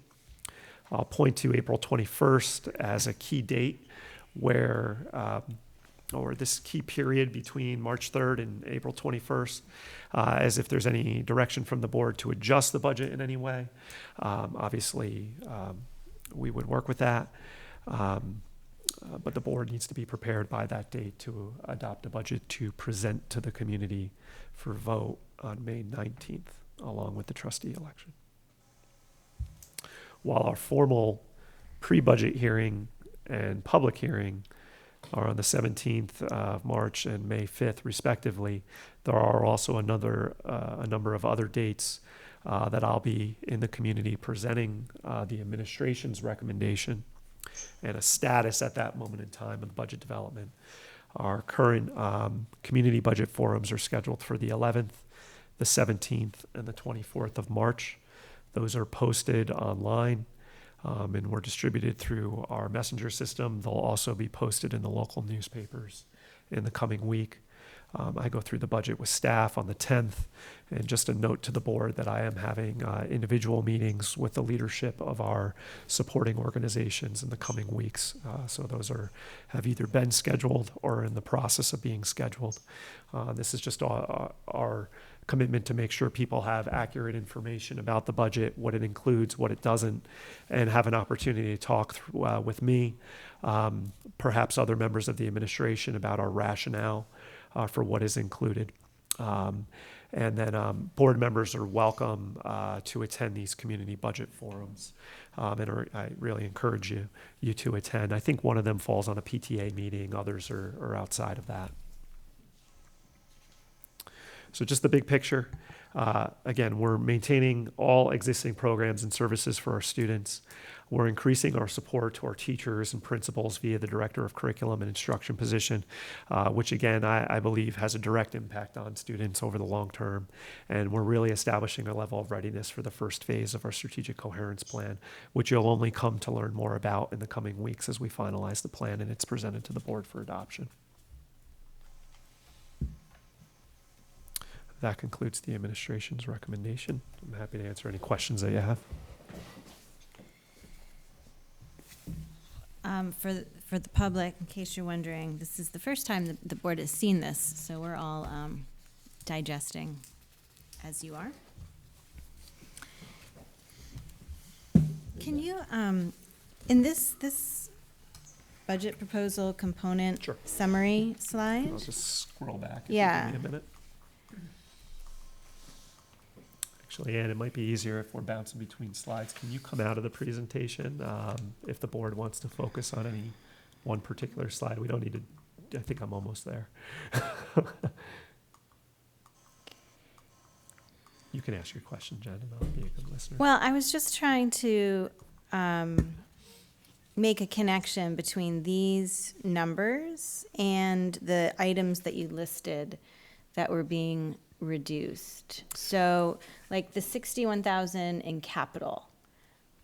I'll point to April 21st as a key date where, or this key period between March 3rd and April 21st, as if there's any direction from the board to adjust the budget in any way. Obviously, we would work with that. But the board needs to be prepared by that date to adopt a budget to present to the community for vote on May 19th, along with the trustee election. While our formal pre-budget hearing and public hearing are on the 17th of March and May 5th, respectively, there are also a number of other dates that I'll be in the community presenting the administration's recommendation and a status at that moment in time of budget development. Our current community budget forums are scheduled for the 11th, the 17th, and the 24th of March. Those are posted online and were distributed through our messenger system. They'll also be posted in the local newspapers in the coming week. I go through the budget with staff on the 10th, and just a note to the board that I am having individual meetings with the leadership of our supporting organizations in the coming weeks. So those have either been scheduled or in the process of being scheduled. This is just our commitment to make sure people have accurate information about the budget, what it includes, what it doesn't, and have an opportunity to talk with me, perhaps other members of the administration about our rationale for what is included. And then board members are welcome to attend these community budget forums. And I really encourage you to attend. I think one of them falls on a PTA meeting. Others are outside of that. So just the big picture. Again, we're maintaining all existing programs and services for our students. We're increasing our support to our teachers and principals via the Director of Curriculum and Instruction position, which again, I believe has a direct impact on students over the long term. And we're really establishing a level of readiness for the first phase of our strategic coherence plan, which you'll only come to learn more about in the coming weeks as we finalize the plan and it's presented to the board for adoption. That concludes the administration's recommendation. I'm happy to answer any questions that you have. For the public, in case you're wondering, this is the first time the board has seen this, so we're all digesting as you are. Can you, in this budget proposal component Sure. summary slide? I'll just scroll back if Yeah. you give me a minute. Actually, Ann, it might be easier if we're bouncing between slides. Can you come out of the presentation if the board wants to focus on any one particular slide? We don't need to, I think I'm almost there. You can ask your question, Jen, and I'll be a good listener. Well, I was just trying to make a connection between these numbers and the items that you listed that were being reduced. So like the 61,000 in capital,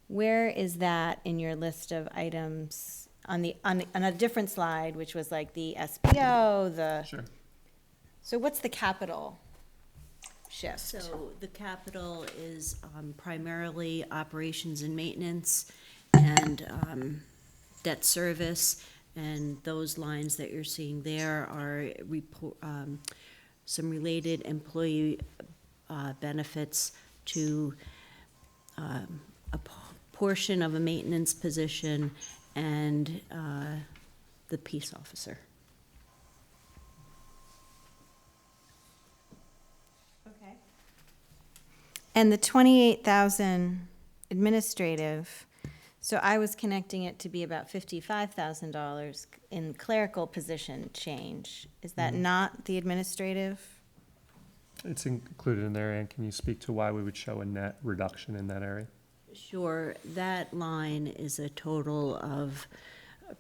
where is that in your list of items on a different slide, which was like the SPO, Sure. so what's the capital shift? So the capital is primarily operations and maintenance and debt service, and those lines that you're seeing there are some related employee benefits to a portion of a maintenance position and the peace officer. Okay. And the 28,000 administrative, so I was connecting it to be about $55,000 in clerical position change. Is that not the administrative? It's included in there, and can you speak to why we would show a net reduction in that area? Sure, that line is a total of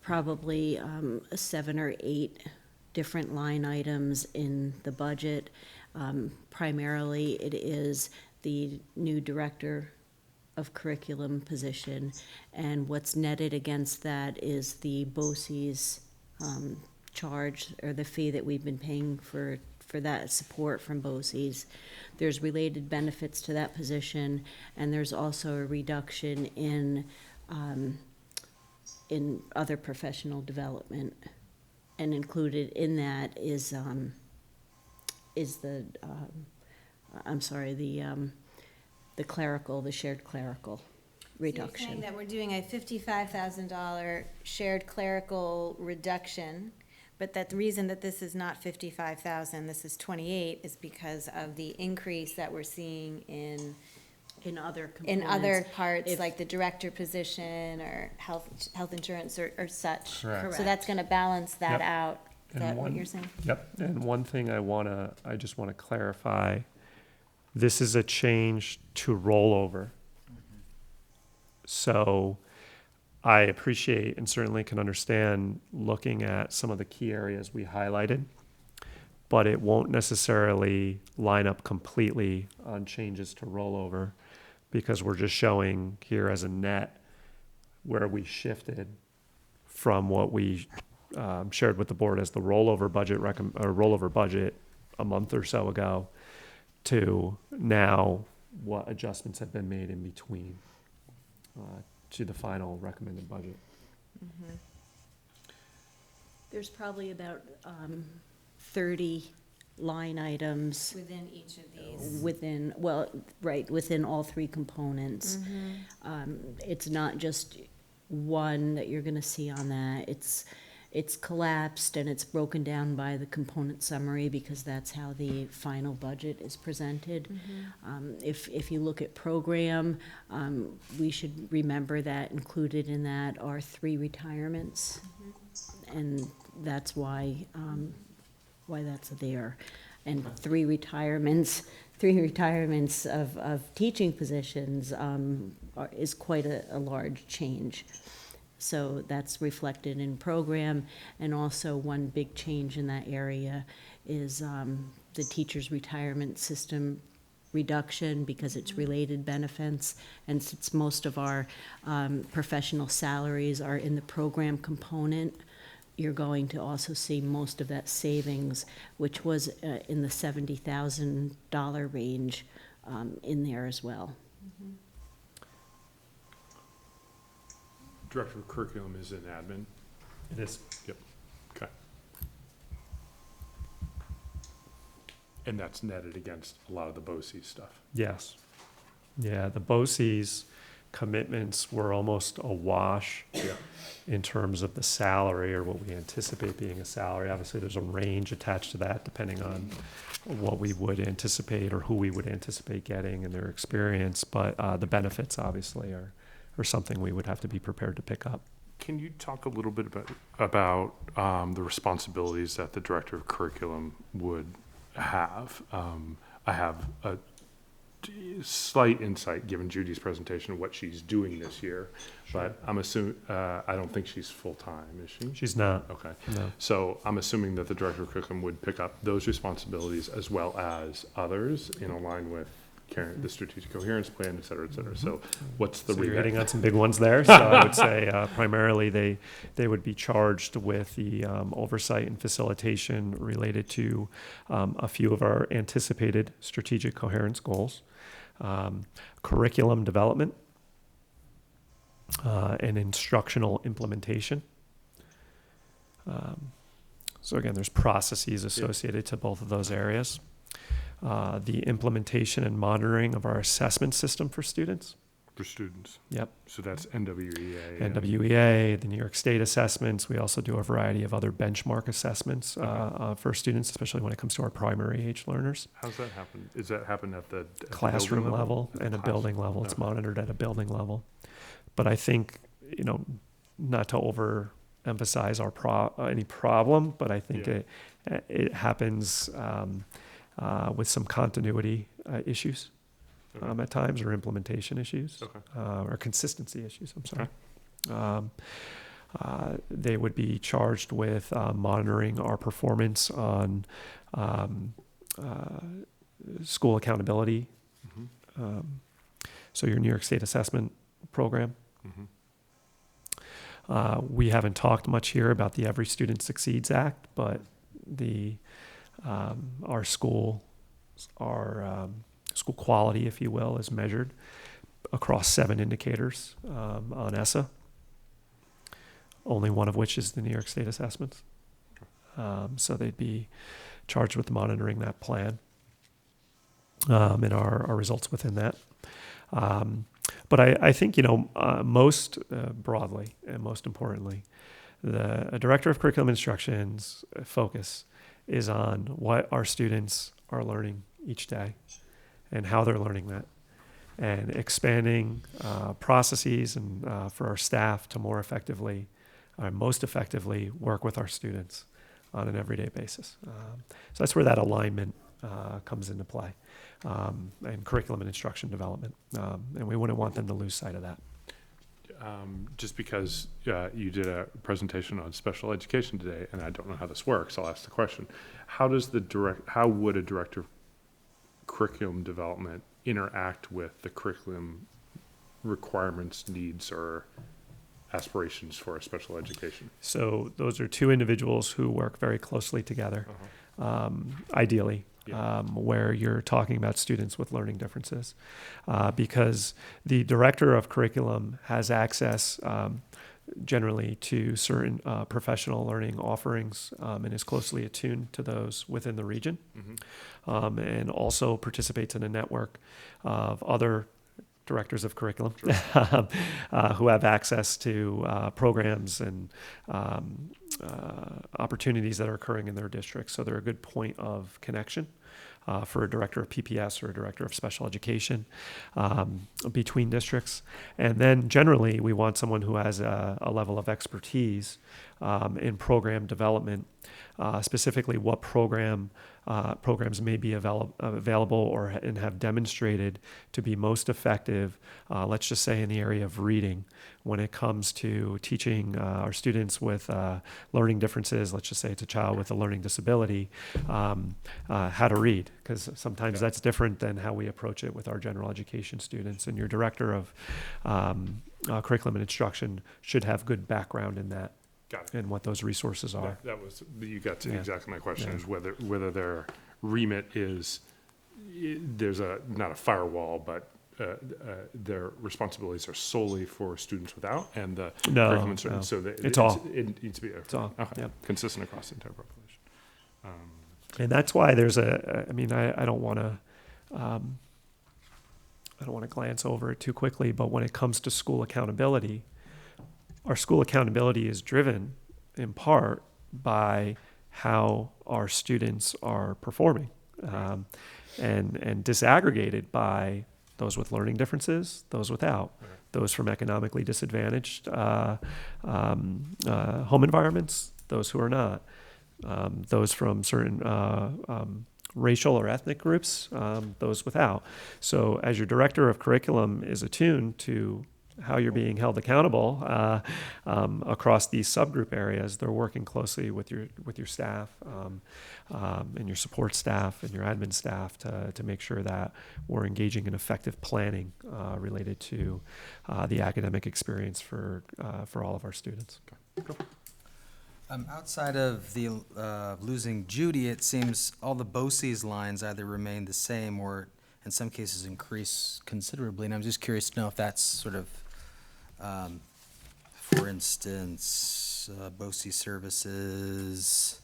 probably 7 or 8 different line items in the budget. Primarily, it is the new director of curriculum position, and what's netted against that is the BOCES charge, or the fee that we've been paying for that support from BOCES. There's related benefits to that position, and there's also a reduction in other professional development. And included in that is the clerical, the shared clerical reduction. So you're saying that we're doing a $55,000 shared clerical reduction, but that the reason that this is not 55,000, this is 28, is because of the increase that we're seeing in other components. in other parts, If- like the director position or health insurance or such. Correct. So that's gonna balance that Yep. out. Is And that what one- you're saying? Yep, and one thing I just wanna clarify, this is a change to rollover. So I appreciate and certainly can understand looking at some of the key areas we highlighted, but it won't necessarily line up completely on changes to rollover, because we're just showing here as a net where we shifted from what we shared with the board as the rollover budget a month or so ago to now what adjustments have been made in between to the final recommended budget. There's probably about 30 line items Within each of these. within all 3 components. It's not just one that you're gonna see on that. It's collapsed and it's broken down by the component summary, because that's how the final budget is presented. If you look at program, we should remember that included in that are 3 retirements. And that's why that's there. and three retirements of teaching positions is quite a large change. So that's reflected in program, and also one big change in that area is the teacher's retirement system reduction, because it's related benefits, and since most of our professional salaries are in the program component, you're going to also see most of that savings, which was in the $70,000 range, in there as well. Director of Curriculum is in admin. It is. Yep. Okay. And that's netted against a lot of the BOCES stuff. Yes. Yeah, the BOCES commitments were almost a wash in terms of the salary, or what we anticipate being a salary. Obviously, there's a range attached to that depending on what we would anticipate or who we would anticipate getting and their experience. But the benefits, obviously, are something we would have to be prepared to pick up. Can you talk a little bit about the responsibilities that the Director of Curriculum would have? I have a slight insight, given Judy's presentation, of what she's doing this year, but I'm assuming, I don't think she's full-time, is she? She's not. Okay. No. So I'm assuming that the Director of Curriculum would pick up those responsibilities as well as others in line with the strategic coherence plan, et cetera, et cetera. So what's the So you're remit? hitting on some big ones there. So I would say primarily they would be charged with the oversight and facilitation related to a few of our anticipated strategic coherence goals, curriculum development, and instructional implementation. So again, there's processes associated to both of those areas. The implementation and monitoring of our assessment system for students. For students. Yep. So that's NWEA. NWEA, the New York State assessments. We also do a variety of other benchmark assessments for students, especially when it comes to our primary age learners. How's that happen? Is that happen at the Classroom building level and a building level. It's monitored at a building level. But I think, not to overemphasize any problem, but I think it happens with some continuity issues at times, or implementation issues, or consistency issues, I'm sorry. They would be charged with monitoring our performance on school accountability. So your New York State assessment program. We haven't talked much here about the Every Student Succeeds Act, but our school quality, if you will, is measured across 7 indicators on ESSA, only one of which is the New York State assessments. So they'd be charged with monitoring that plan and our results within that. But I think, most broadly and most importantly, the Director of Curriculum Instruction's focus is on what our students are learning each day and how they're learning that, and expanding processes and for our staff to more effectively, most effectively work with our students on an everyday basis. So that's where that alignment comes into play, and curriculum and instruction development. And we wouldn't want them to lose sight of that. Just because you did a presentation on special education today, and I don't know how this works, I'll ask the question. How would a director of curriculum development interact with the curriculum requirements, needs, or aspirations for a special education? So those are 2 individuals who work very closely together, ideally. Where you're talking about students with learning differences, because the director of curriculum has access generally to certain professional learning offerings and is closely attuned to those within the region, and also participates in a network of other directors of curriculum who have access to programs and opportunities that are occurring in their district. So they're a good point of connection for a director of PPS or a director of special education between districts. And then generally we want someone who has a level of expertise in program development, specifically what program programs may be available and have demonstrated to be most effective, let's just say in the area of reading, when it comes to teaching our students with learning differences, let's just say it's a child with a learning disability, how to read, because sometimes that's different than how we approach it with our general education students. And your director of curriculum and instruction should have good background in that. Got it. And what those resources are. That was, you got to Yeah. exactly my question, Yeah. is whether their remit is, there's not a firewall, but their responsibilities are solely for students without, and the No, curriculum, no. so that It's all. it needs to be all, okay, yep. consistent across the entire population. And that's why there's I mean, I don't want to glance over it too quickly, but when it comes to school accountability, our school accountability is driven in part by how our students are performing, and disaggregated by those with learning differences, those without, those from economically disadvantaged home environments, those who are not, those from certain racial or ethnic groups, those without. So as your director of curriculum is attuned to how you're being held accountable across these subgroup areas, they're working closely with your staff and your support staff and your admin staff to make sure that we're engaging in effective planning related to the academic experience for all of our students. Outside of the losing Judy, it seems all the BOCES lines either remain the same or in some cases increase considerably. And I'm just curious to know if that's sort of, for instance, BOCES services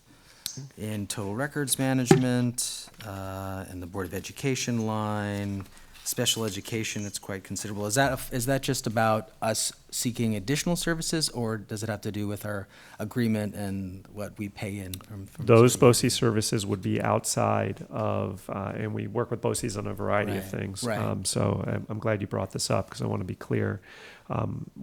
in total records management, and the Board of Education line, special education, it's quite considerable. Is that just about us seeking additional services, or does it have to do with our agreement and what we pay in? From Those BOCES services would be outside of, and we work with BOCES on a variety of Right, things. right. So I'm glad you brought this up because I want to be clear.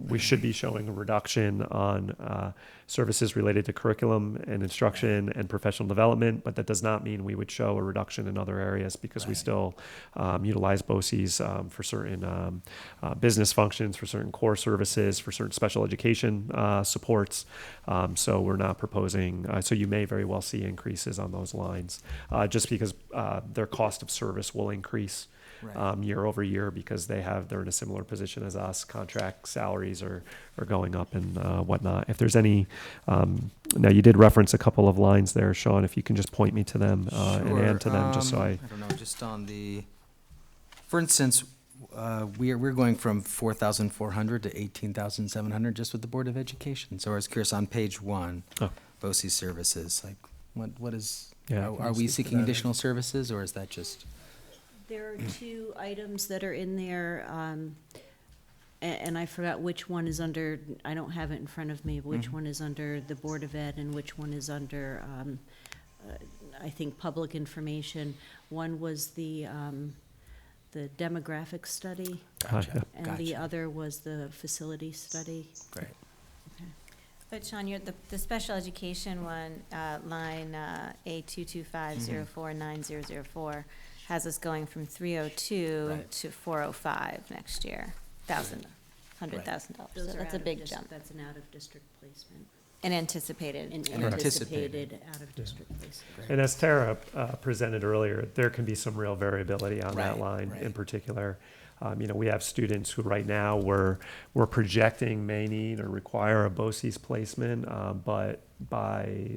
We should be showing a reduction on services related to curriculum and instruction and professional development, but that does not mean we would show a reduction in other areas because we Right. still utilize BOCES for certain business functions, for certain core services, for certain special education supports. So we're not proposing, so you may very well see increases on those lines just because their cost of service will increase. Right. Year over year because they're in a similar position as us. Contract salaries are going up and whatnot. If there's any, now you did reference a couple of lines there, Sean. If you can just point me to them and add to them, just so I don't know, just on the, for instance, we're going from 4,400 to 18,700 just with the Board of Education. So I was curious on page 1, Oh. BOCES services, like what is, Yeah, are we seeking additional services, or is that just? There are two items that are in there, and I forgot which one is under, I don't have it in front of me, which one is under the Board of Ed and which one is under, I think, public information. One was the demographic study, Gotcha. and the Gotcha. other was the facility study. Great. But Sean, the special education one, line A225049004, has us going from 302 Right. to 405 next year, $100,000. So Those are that's out a of big dis- jump. That's an out-of-district placement. And anticipated. And And anticipated out-of-district placement. And as Tara presented earlier, there can be some real variability on that Right, line right. in particular. We have students who right now we're projecting may need or require a BOCES placement, but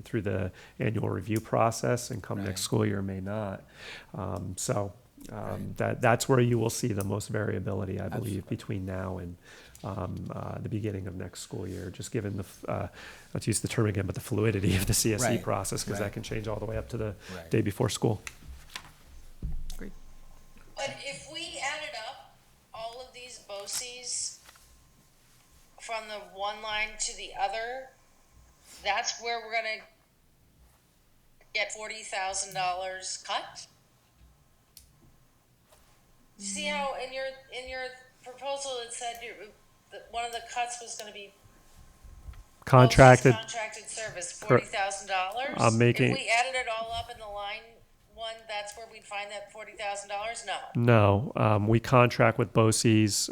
through the annual review process and come Right. next school year may not. That's where you will see the most variability, I believe, Absolutely. between now and the beginning of next school year, just given let's use the term again, but the fluidity of the CSE Right, process, because right. that can change all the way up to the Right. day before school. But if we added up all of these BOCES from the one line to the other, that's where we're gonna get $40,000 cut? See how in your proposal it said one of the cuts was gonna be Contracted, BOCES contracted service, $40,000? I'm making- If we added it all up in the line one, that's where we'd find that $40,000? No. No, we contract with BOCES.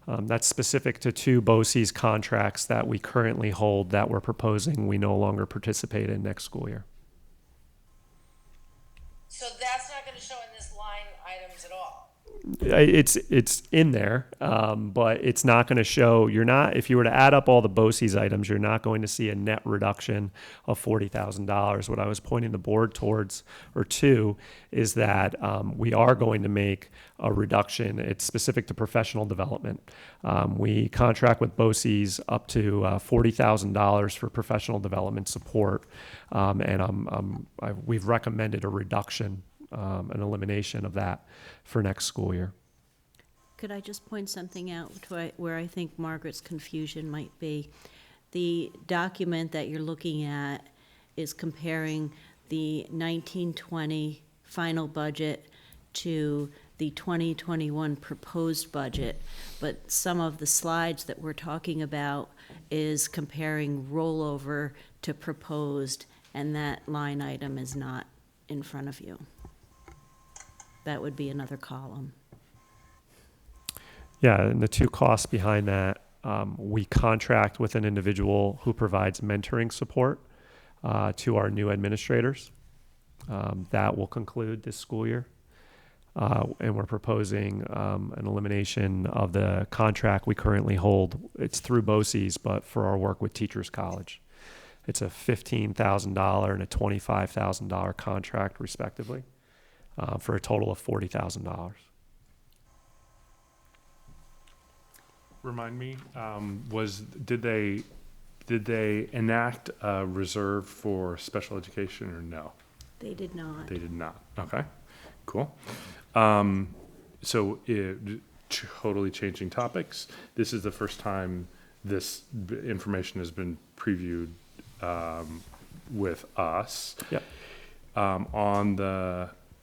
That's specific to 2 BOCES contracts that we currently hold that we're proposing we no longer participate in next school year. So that's not gonna show in this line items at all? It's in there, but it's not going to show. You're not. If you were to add up all the BOCES items, you're not going to see a net reduction of $40,000. What I was pointing the board towards or to is that we are going to make a reduction. It's specific to professional development. We contract with BOCES up to $40,000 for professional development support, and we've recommended a reduction. An elimination of that for next school year. Could I just point something out where I think Margaret's confusion might be? The document that you're looking at is comparing the 1920 final budget to the 2021 proposed budget, but some of the slides that we're talking about is comparing rollover to proposed, and that line item is not in front of you. That would be another column. Yeah, and the 2 costs behind that, we contract with an individual who provides mentoring support to our new administrators. That will conclude this school year. And we're proposing an elimination of the contract we currently hold. It's through BOCES, but for our work with Teachers College. It's a $15,000 and a $25,000 contract, respectively. For a total of $40,000. Remind me, did they enact a reserve for special education or no? They did not. They did not. Okay, cool. So totally changing topics. This is the first time this information has been previewed with us. Yep.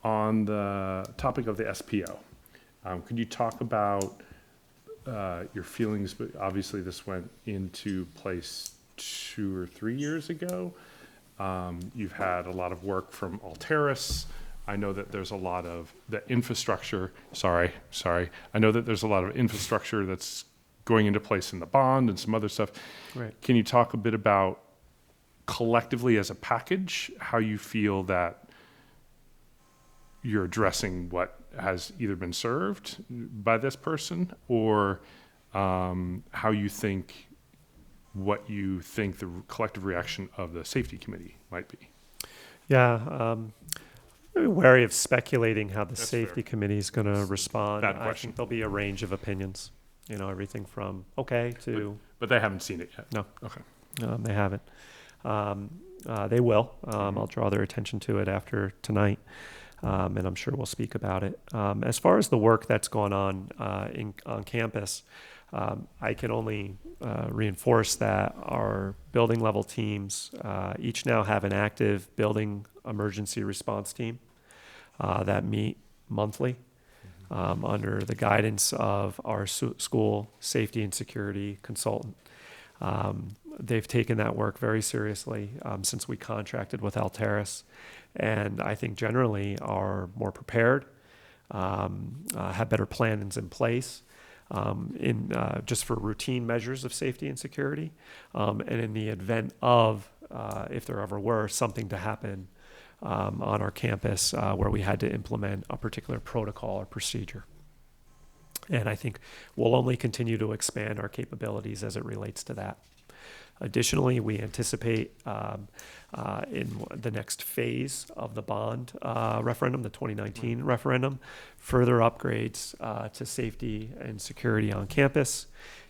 On the topic of the SPO, could you talk about your feelings? But obviously, this went into place 2 or 3 years ago. You've had a lot of work from Alteris. I know that there's a lot of the infrastructure. Sorry. I know that there's a lot of infrastructure that's going into place in the bond and some other stuff. Right. Can you talk a bit about collectively as a package how you feel that you're addressing what has either been served by this person, or how you think, what you think the collective reaction of the safety committee might be? Yeah, I'm wary of speculating how the That's safety fair. committee is going to respond. Bad I question. think there'll be a range of opinions. Everything from okay to But they haven't seen it yet. no. Okay. They haven't. They will. I'll draw their attention to it after tonight. And I'm sure we'll speak about it. As far as the work that's going on on campus, I can only reinforce that our building level teams each now have an active building emergency response team that meet monthly under the guidance of our school safety and security consultant. They've taken that work very seriously since we contracted with Alteris, and I think generally are more prepared, have better plans in place just for routine measures of safety and security, and in the event of, if there ever were something to happen on our campus where we had to implement a particular protocol or procedure. And I think we'll only continue to expand our capabilities as it relates to that. Additionally, we anticipate in the next phase of the bond referendum, the 2019 referendum, further upgrades to safety and security on campus,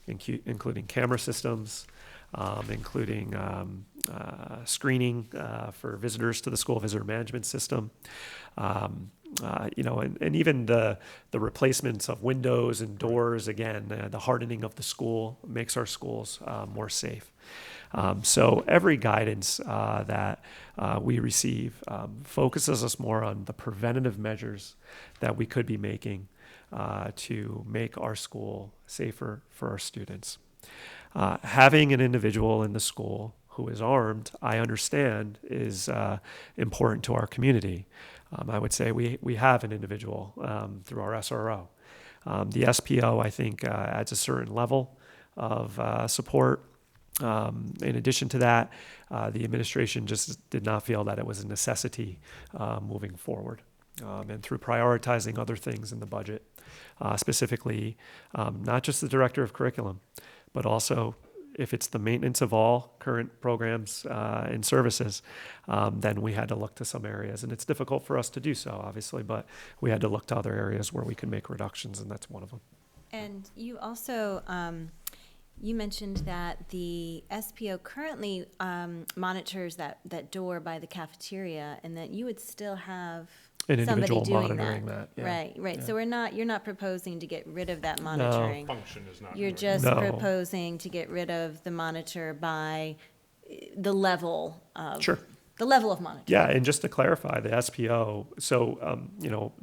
including camera systems, including screening for visitors to the school, visitor management system, and even the replacements of windows and doors. Again, the hardening of the school makes our schools more safe. So every guidance that we receive focuses us more on the preventative measures that we could be making to make our school safer for our students. Having an individual in the school who is armed, I understand is important to our community. I would say we have an individual through our SRO. The SPO, I think, adds a certain level of support. In addition to that, the administration just did not feel that it was a necessity moving forward. And through prioritizing other things in the budget, specifically not just the director of curriculum, but also if it's the maintenance of all current programs and services, then we had to look to some areas. And it's difficult for us to do so, obviously, but we had to look to other areas where we could make reductions, and that's one of them. And you also, you mentioned that the SPO currently monitors that door by the cafeteria, and that you would still have An somebody individual doing monitoring that. Yeah. Right. Yeah. So you're not proposing to get rid of that monitoring. Function is not. You're doing just No. proposing to get rid of the monitor by the level of. Sure. The level of monitoring. Yeah, and just to clarify, the SPO, so,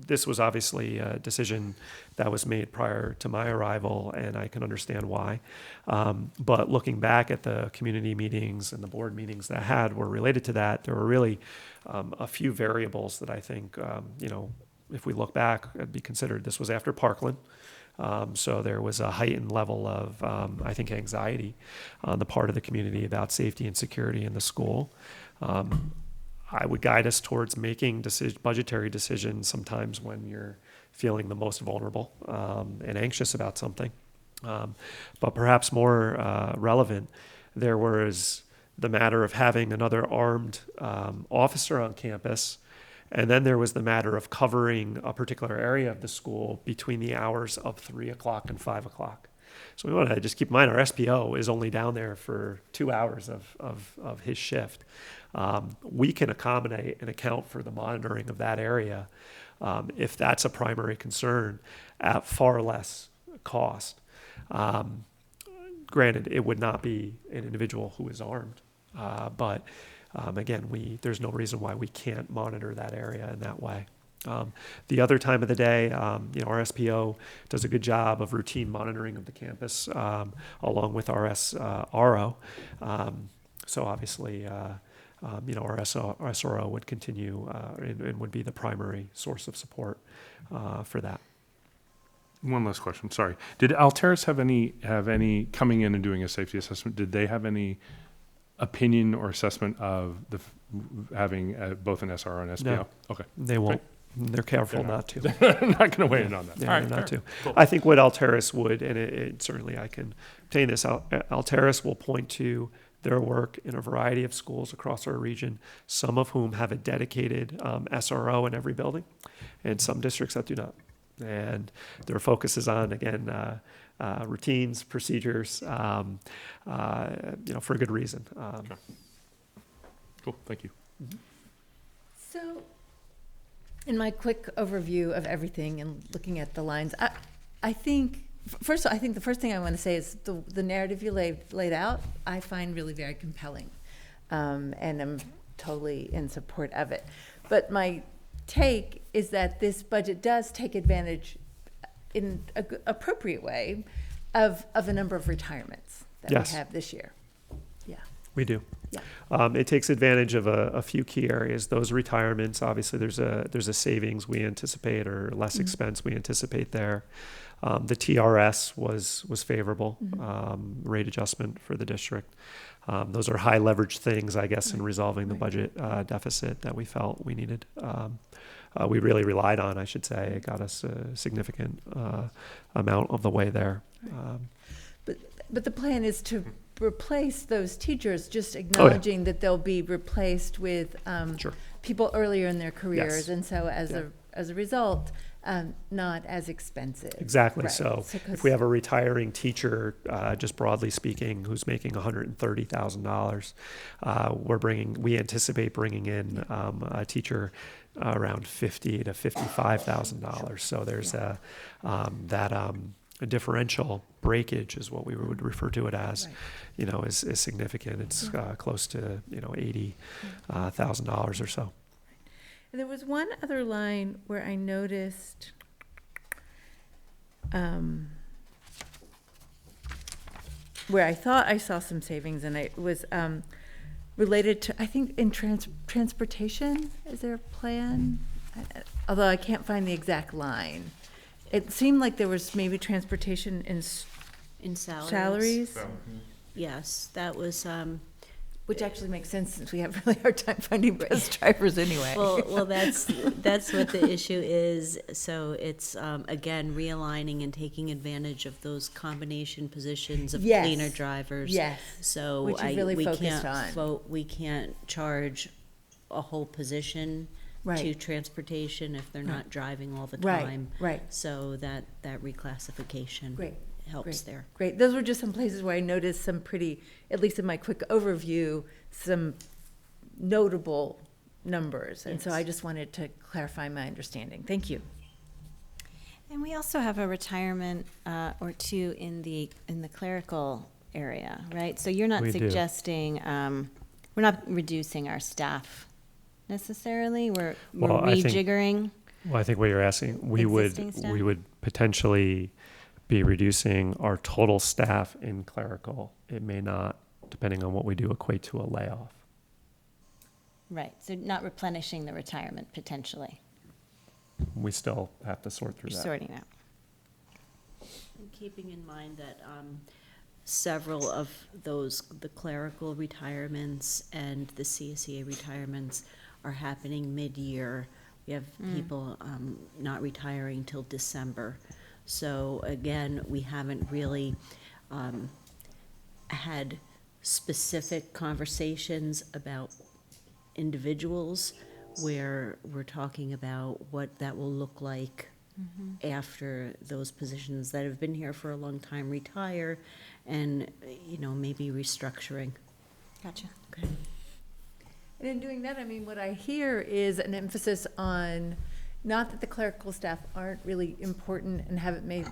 this was obviously a decision that was made prior to my arrival, and I can understand why. But looking back at the community meetings and the board meetings that I had were related to that, there were really a few variables that I think, if we look back, it'd be considered. This was after Parkland. So there was a heightened level of, I think, anxiety on the part of the community about safety and security in the school. I would guide us towards making budgetary decisions sometimes when you're feeling the most vulnerable and anxious about something. But perhaps more relevant, there was the matter of having another armed officer on campus. And then there was the matter of covering a particular area of the school between the hours of 3 o'clock and 5 o'clock. So we want to just keep in mind our SPO is only down there for 2 hours of his shift. We can accommodate and account for the monitoring of that area if that's a primary concern at far less cost. Granted, it would not be an individual who is armed, but again, there's no reason why we can't monitor that area in that way. The other time of the day, our SPO does a good job of routine monitoring of the campus, along with our SRO. So obviously, our SRO would continue and would be the primary source of support for that. One last question, sorry. Did Altaris have any coming in and doing a safety assessment? Did they have any opinion or assessment of having both an SRO and SPO? No. Okay. They won't. Great. They're careful not to. I'm not going to weigh in on that. Yeah, All right, not fair. to. Cool. I think what Altaris would, and it certainly I can obtain this, Altaris will point to their work in a variety of schools across our region, some of whom have a dedicated SRO in every building, and some districts that do not. And their focus is on, again, routines, procedures, for a good reason. Okay. Cool, thank you. So, in my quick overview of everything and looking at the lines, I think, first of all, I think the first thing I want to say is the narrative you laid out, I find really very compelling, and I'm totally in support of it. But my take is that this budget does take advantage in an appropriate way of a number of retirements that Yes. we have this year. Yeah. We do. Yeah. It takes advantage of a few key areas. Those retirements, obviously, there's a savings we anticipate or less expense we anticipate there. The TRS was favorable, rate adjustment for the district. Those are high leverage things, I guess, in resolving the budget deficit that we felt we needed. We really relied on, I should say. It got us a significant amount of the way there. But the plan is to replace those teachers, just acknowledging that they'll be replaced with Sure. people earlier in their careers, Yes. and so as a result, not as expensive. Exactly. Right. So if 'cause- we have a retiring teacher, just broadly speaking, who's making $130,000, we anticipate bringing in a teacher around $50,000 to $55,000. So there's that a differential breakage is what we would refer to it as, Right. is significant. It's close to $80,000 or so. And there was one other line where I noticed where I thought I saw some savings, and it was related to, I think in transportation, is there a plan? Although I can't find the exact line. It seemed like there was maybe transportation In salaries. salaries, Yes, that was, which actually makes sense since we have really hard time finding bus drivers anyway. well, that's what the issue is. So it's, again, realigning and taking advantage of those combination positions of Yes. cleaner drivers. Yes. So Which you've really we focused on. can't we can't charge a whole position to Right. transportation if they're not driving all the Right, time. right. So that reclassification Great. helps Great. there. Great. Those were just some places where I noticed some pretty, at least in my quick overview, some notable numbers. And so Yes. I just wanted to clarify my understanding. Thank you. And we also have a retirement or two in the clerical area, right? So you're not We do. suggesting, we're not reducing our staff necessarily, we're Well, I think- rejiggering. Well, I think what you're asking, we Existing staff? would potentially be reducing our total staff in clerical. It may not, depending on what we do, equate to a layoff. Right, so not replenishing the retirement potentially, We still have to sort through you're that. sorting out. And keeping in mind that several of those, the clerical retirements and the CSEA retirements are happening mid-year. We have people not retiring till December. So again, we haven't really had specific conversations about individuals where we're talking about what that will look like after those positions that have been here for a long time retire and, maybe restructuring. Gotcha. Okay. And in doing that, I mean, what I hear is an emphasis on, not that the clerical staff aren't really important and haven't made,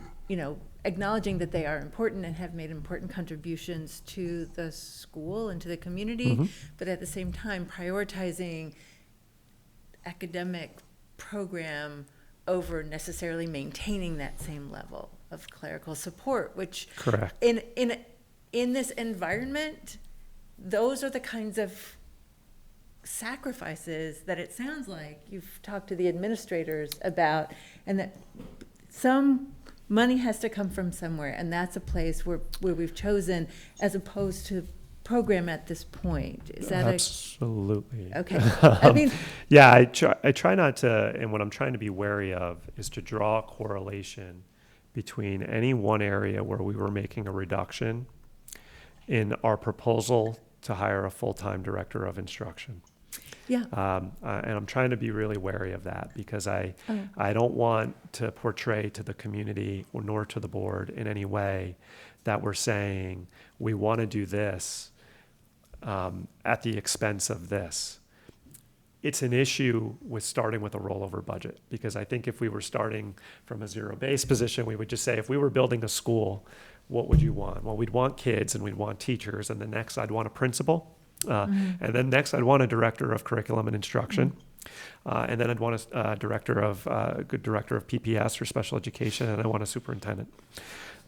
acknowledging that they are important and have made important contributions to the school and to the community, but at the same time prioritizing academic program over necessarily maintaining that same level of clerical support, which Correct. in this environment, those are the kinds of sacrifices that it sounds like you've talked to the administrators about, and that some money has to come from somewhere, and that's a place where we've chosen as opposed to program at this point. Is that Absolutely. okay? I mean, Yeah, I try not to, and what I'm trying to be wary of is to draw a correlation between any one area where we were making a reduction in our proposal to hire a full-time director of instruction. yeah, And I'm trying to be really wary of that because I don't want to portray to the community or nor to the board in any way that we're saying we want to do this at the expense of this. It's an issue with starting with a rollover budget because I think if we were starting from a zero-based position, we would just say if we were building a school, what would you want? Well, we'd want kids and we'd want teachers, and then next I'd want a principal. And then next, I'd want a director of curriculum and instruction. And then I'd want a director of PPS or special education, and I want a superintendent.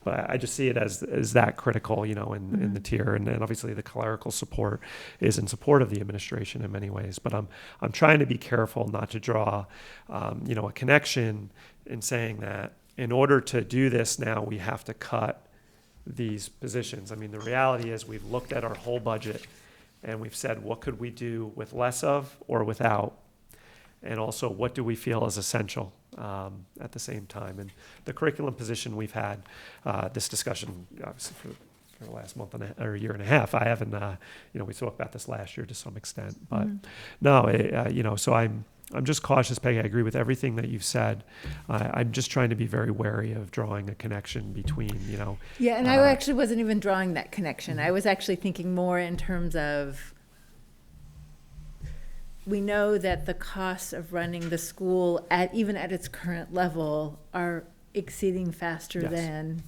But I just see it as that critical, in the tier. And obviously, the clerical support is in support of the administration in many ways. But I'm trying to be careful not to draw, a connection in saying that in order to do this now, we have to cut these positions. I mean, the reality is we've looked at our whole budget. And we've said, what could we do with less of or without? And also, what do we feel is essential at the same time? And the curriculum position, we've had this discussion, obviously, for the last month or year and a half. I haven't, we spoke about this last year to some extent. But no, so I'm just cautious, Peggy. I agree with everything that you've said. I'm just trying to be very wary of drawing a connection between, yeah, and I actually wasn't even drawing that connection. I was actually thinking more in terms of, we know that the costs of running the school even at its current level are exceeding faster Yes. than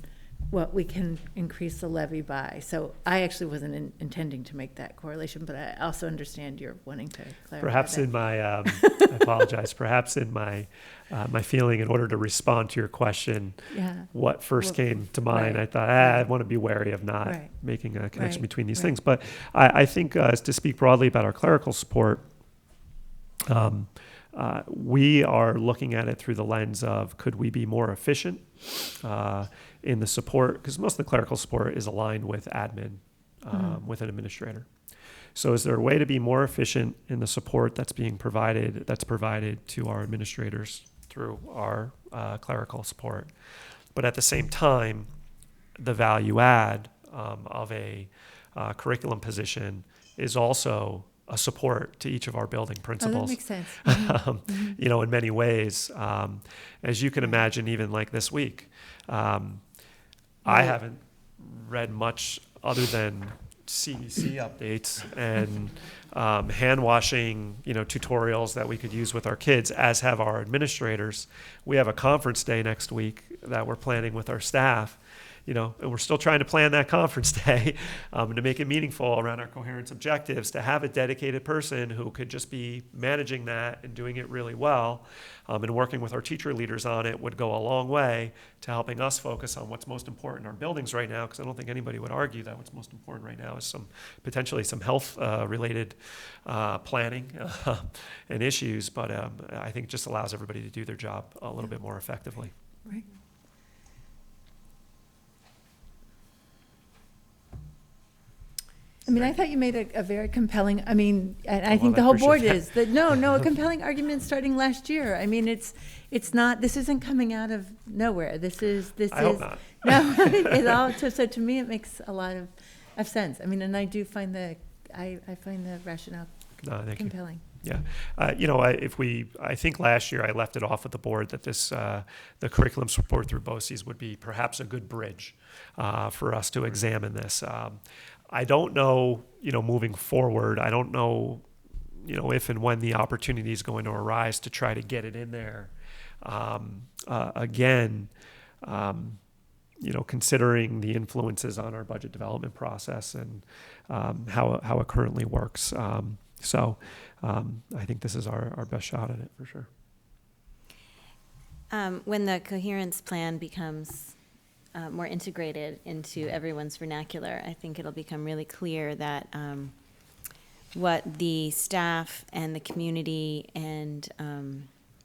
what we can increase the levy by. So I actually wasn't intending to make that correlation, but I also understand you're wanting to clarify Perhaps that. in my, I apologize, perhaps in my, my feeling, in order to respond to your question, Yeah. what first Well, came to mind, right, I thought, I right. want to be wary of not Right. making a connection Right, between these right. things. But I think to speak broadly about our clerical support, we are looking at it through the lens of, could we be more efficient in the support? Because most of the clerical support is aligned with admin, with an administrator. So is there a way to be more efficient in the support that's being provided, to our administrators through our clerical support? But at the same time, the value add of a curriculum position is also a support to each of our building Oh, principals. that makes sense. You know, in many ways, as you can imagine, even like this week, I haven't read much other than CDC updates and hand washing, tutorials that we could use with our kids, as have our administrators. We have a conference day next week that we're planning with our staff. And we're still trying to plan that conference day to make it meaningful around our coherence objectives, to have a dedicated person who could just be managing that and doing it really well, and working with our teacher leaders on it would go a long way to helping us focus on what's most important in our buildings right now, because I don't think anybody would argue that what's most important right now is potentially some health related planning and issues, but I think it just allows everybody to do their job a little bit more effectively. Right. I mean, I thought you made a very compelling, I think well, the I whole board appreciate is, that no, a compelling argument starting last year. I mean, it's not, this isn't coming out of nowhere. This is. I hope not. No, it's all, so to me, it makes a lot of sense. I mean, and I do find I find the rationale No, thank you. compelling. Yeah. I think last year I left it off with the board that the curriculum support through BOCES would be perhaps a good bridge for us to examine this. I don't know, moving forward, I don't know, if and when the opportunity is going to arise to try to get it in there. Again, considering the influences on our budget development process and how it currently works. So I think this is our best shot at it for sure. When the coherence plan becomes more integrated into everyone's vernacular, I think it'll become really clear that what the staff and the community and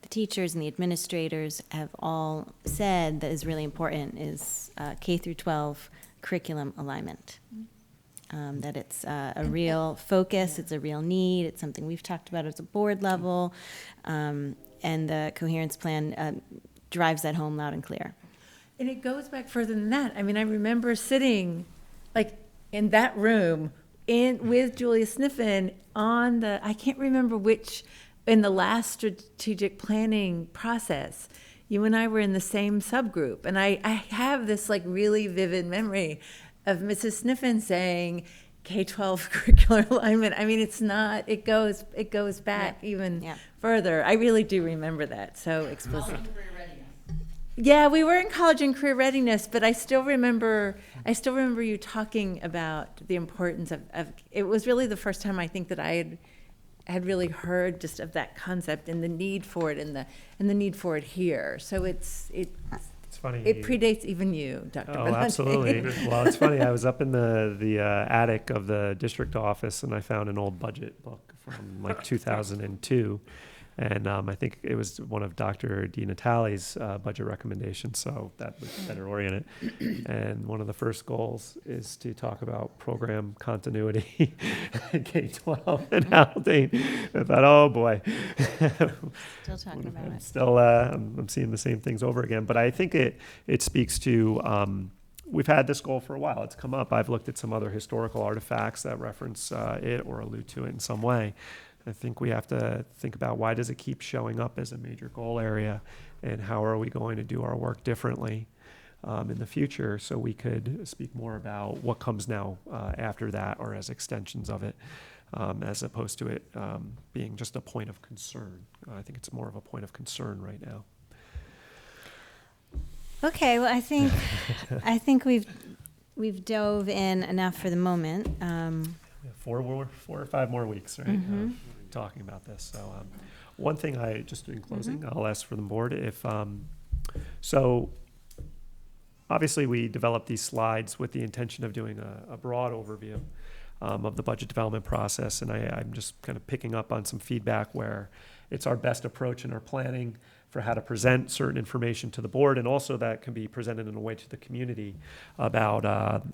the teachers and the administrators have all said that is really important is K through 12 curriculum alignment. That it's a real focus, it's a real need, it's something we've talked about at a board level, and the coherence plan drives that home loud and clear. And it goes back further than that. I mean, I remember sitting like in that room with Julia Sniffen on I can't remember which, in the last strategic planning process, you and I were in the same subgroup. And I have this like really vivid memory of Mrs. Sniffen saying K-12 curricular alignment. I mean, it goes back even further. I really do remember that so explicitly. Yeah, we were in college and career readiness, but I still remember you talking about the importance of it was really the first time I think that I had really heard just of that concept and the need for it and the need for it here. So it's funny. It predates even you, Dr. Oh, Benante. absolutely. Well, it's funny. I was up in the attic of the district office, and I found an old budget book from like 2002. And I think it was one of Dr. DiNatale's budget recommendations, so that was better oriented. And one of the first goals is to talk about program continuity in K-12 in Haldane. I thought, oh boy. Still talking about it. Still, I'm seeing the same things over again. But I think it speaks to, we've had this goal for a while. It's come up. I've looked at some other historical artifacts that reference it or allude to it in some way. I think we have to think about, why does it keep showing up as a major goal area, and how are we going to do our work differently in the future, so we could speak more about what comes now after that, or as extensions of it, as opposed to it being just a point of concern. I think it's more of a point of concern right now. Okay, well, I think we've dove in enough for the moment. Yeah, 4 or 5 more weeks, right? Talking about this. So one thing just in closing, I'll ask for the board if, so obviously we developed these slides with the intention of doing a broad overview of the budget development process. And I'm just kind of picking up on some feedback where it's our best approach in our planning for how to present certain information to the board, and also that can be presented in a way to the community about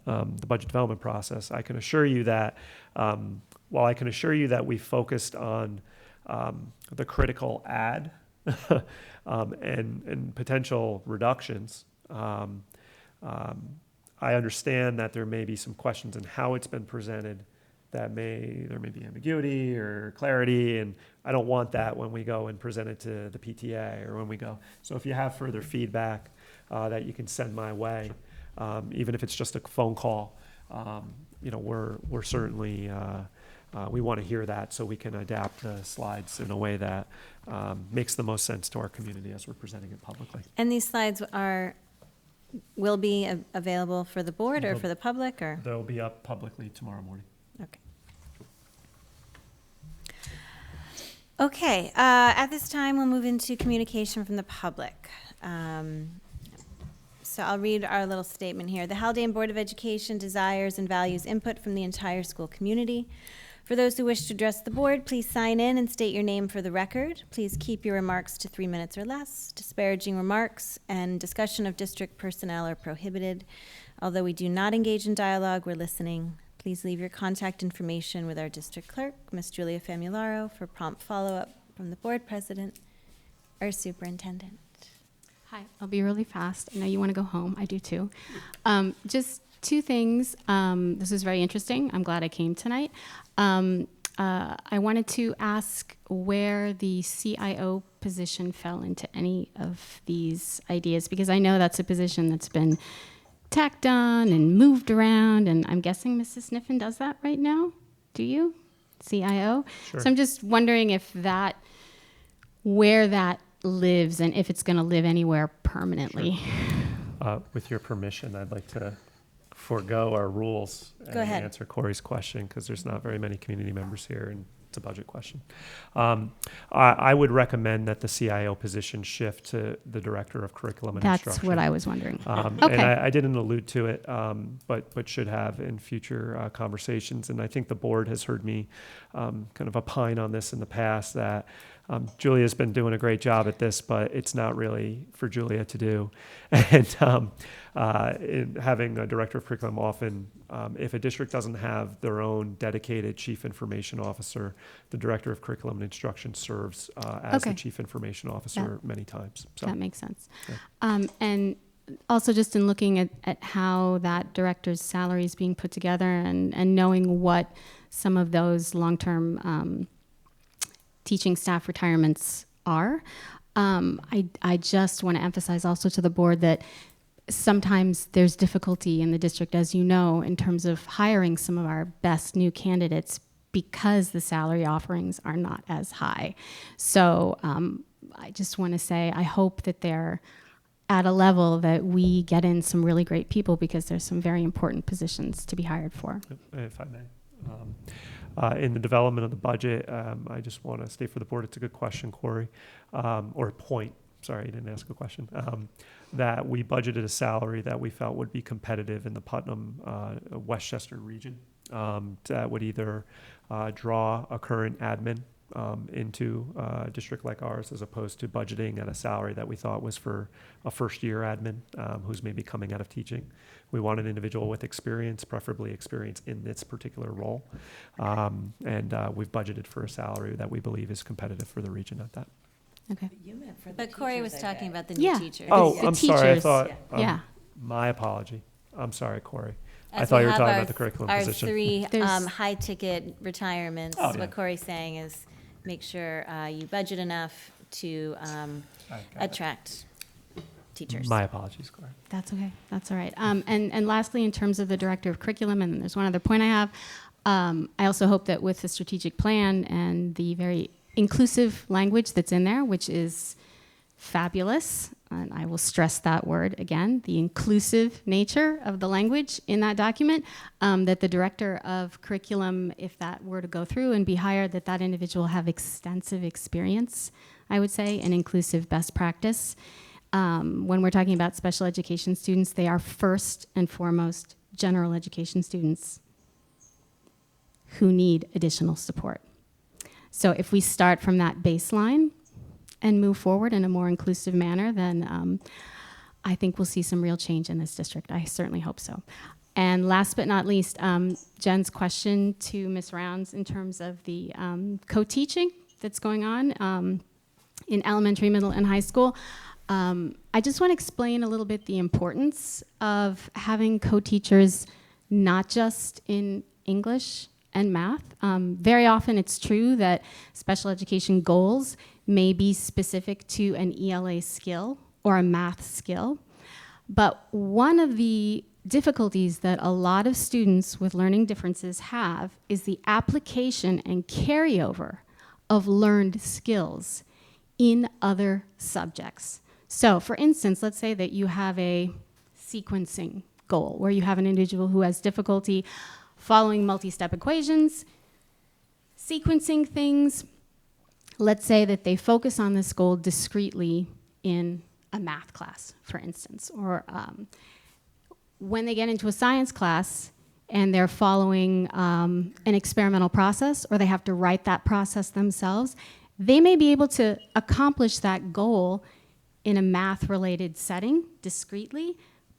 the budget development process. I can assure you that while I can assure you that we focused on the critical add and potential reductions, I understand that there may be some questions in how it's been presented that there may be ambiguity or clarity, and I don't want that when we go and present it to the PTA or when we go. So if you have further feedback that you can send my way, even if it's just a phone call, we're certainly, we want to hear that so we can adapt the slides in a way that makes the most sense to our community as we're presenting it publicly. And these slides will be available for the board or for the public, or? They'll be up publicly tomorrow morning. Okay. Okay, at this time, we'll move into communication from the public. So I'll read our little statement here. The Haldane Board of Education desires and values input from the entire school community. For those who wish to address the board, please sign in and state your name for the record. Please keep your remarks to 3 minutes or less. Disparaging remarks and discussion of district personnel are prohibited. Although we do not engage in dialogue, we're listening. Please leave your contact information with our district clerk, Ms. Julia Famularo, for prompt follow-up from the board president or superintendent. Hi, I'll be really fast. I know you want to go home. I do too. Just 2 things. This is very interesting. I'm glad I came tonight. I wanted to ask where the CIO position fell into any of these ideas, because I know that's a position that's been tacked on and moved around, and I'm guessing Mrs. Sniffen does that right now. Do you? CIO? Sure. So I'm just wondering where that lives and if it's going to live anywhere permanently. Sure. With your permission, I'd like to forego our rules Go ahead. answer Corey's question, because there's not very many community members here and it's a budget question. I would recommend that the CIO position shift to the Director of Curriculum and Instruction. That's what I was wondering. And I didn't allude to it, but should have in future conversations. And I think the board has heard me kind of opine on this in the past, that Julia's been doing a great job at this, but it's not really for Julia to do. And in having a Director of Curriculum, often, if a district doesn't have their own dedicated Chief Information Officer, the Director of Curriculum and Instruction serves as the Chief Information Officer many times. So that makes sense. Yeah. And also just in looking at how that director's salary is being put together and knowing what some of those long-term teaching staff retirements are, I just want to emphasize also to the board that sometimes there's difficulty in the district, as you know, in terms of hiring some of our best new candidates because the salary offerings are not as high. So I just want to say I hope that they're at a level that we get in some really great people, because there's some very important positions to be hired for. If I may. In the development of the budget, I just want to state for the board, it's a good question, Corey, or a point. Sorry, you didn't ask a question. That we budgeted a salary that we felt would be competitive in the Putnam, Westchester region. That would either draw a current admin into a district like ours, as opposed to budgeting at a salary that we thought was for a first-year admin who's maybe coming out of teaching. We want an individual with experience, preferably experience in this particular role. And we've budgeted for a salary that we believe is competitive for the region at that. Okay. But Corey was talking about the new teachers. Oh, The I'm sorry. I teachers. thought. Yeah. My apology. I'm sorry, Corey. I As thought we you were have talking our- about the curriculum our position. 3 There's- high-ticket retirements. Oh, yeah. What Corey's saying is make sure you budget enough to I got it. attract teachers. My apologies, Corey. That's okay. That's all right. And lastly, in terms of the Director of Curriculum, and there's one other point I have, I also hope that with the strategic plan and the very inclusive language that's in there, which is fabulous, and I will stress that word again, the inclusive nature of the language in that document, that the director of curriculum, if that were to go through and be hired, that individual have extensive experience, I would say, and inclusive best practice. When we're talking about special education students, they are first and foremost general education students who need additional support. So if we start from that baseline and move forward in a more inclusive manner, then I think we'll see some real change in this district. I certainly hope so. And last but not least, Jen's question to Ms. Rounds in terms of the co-teaching that's going on in elementary, middle, and high school. I just want to explain a little bit the importance of having co-teachers not just in English and math. Very often it's true that special education goals may be specific to an ELA skill or a math skill, but one of the difficulties that a lot of students with learning differences have is the application and carryover of learned skills in other subjects. So for instance, let's say that you have a sequencing goal where you have an individual who has difficulty following multi-step equations, sequencing things. Let's say that they focus on this goal discretely in a math class, for instance, or when they get into a science class and they're following an experimental process, or they have to write that process themselves, they may be able to accomplish that goal in a math-related setting discretely,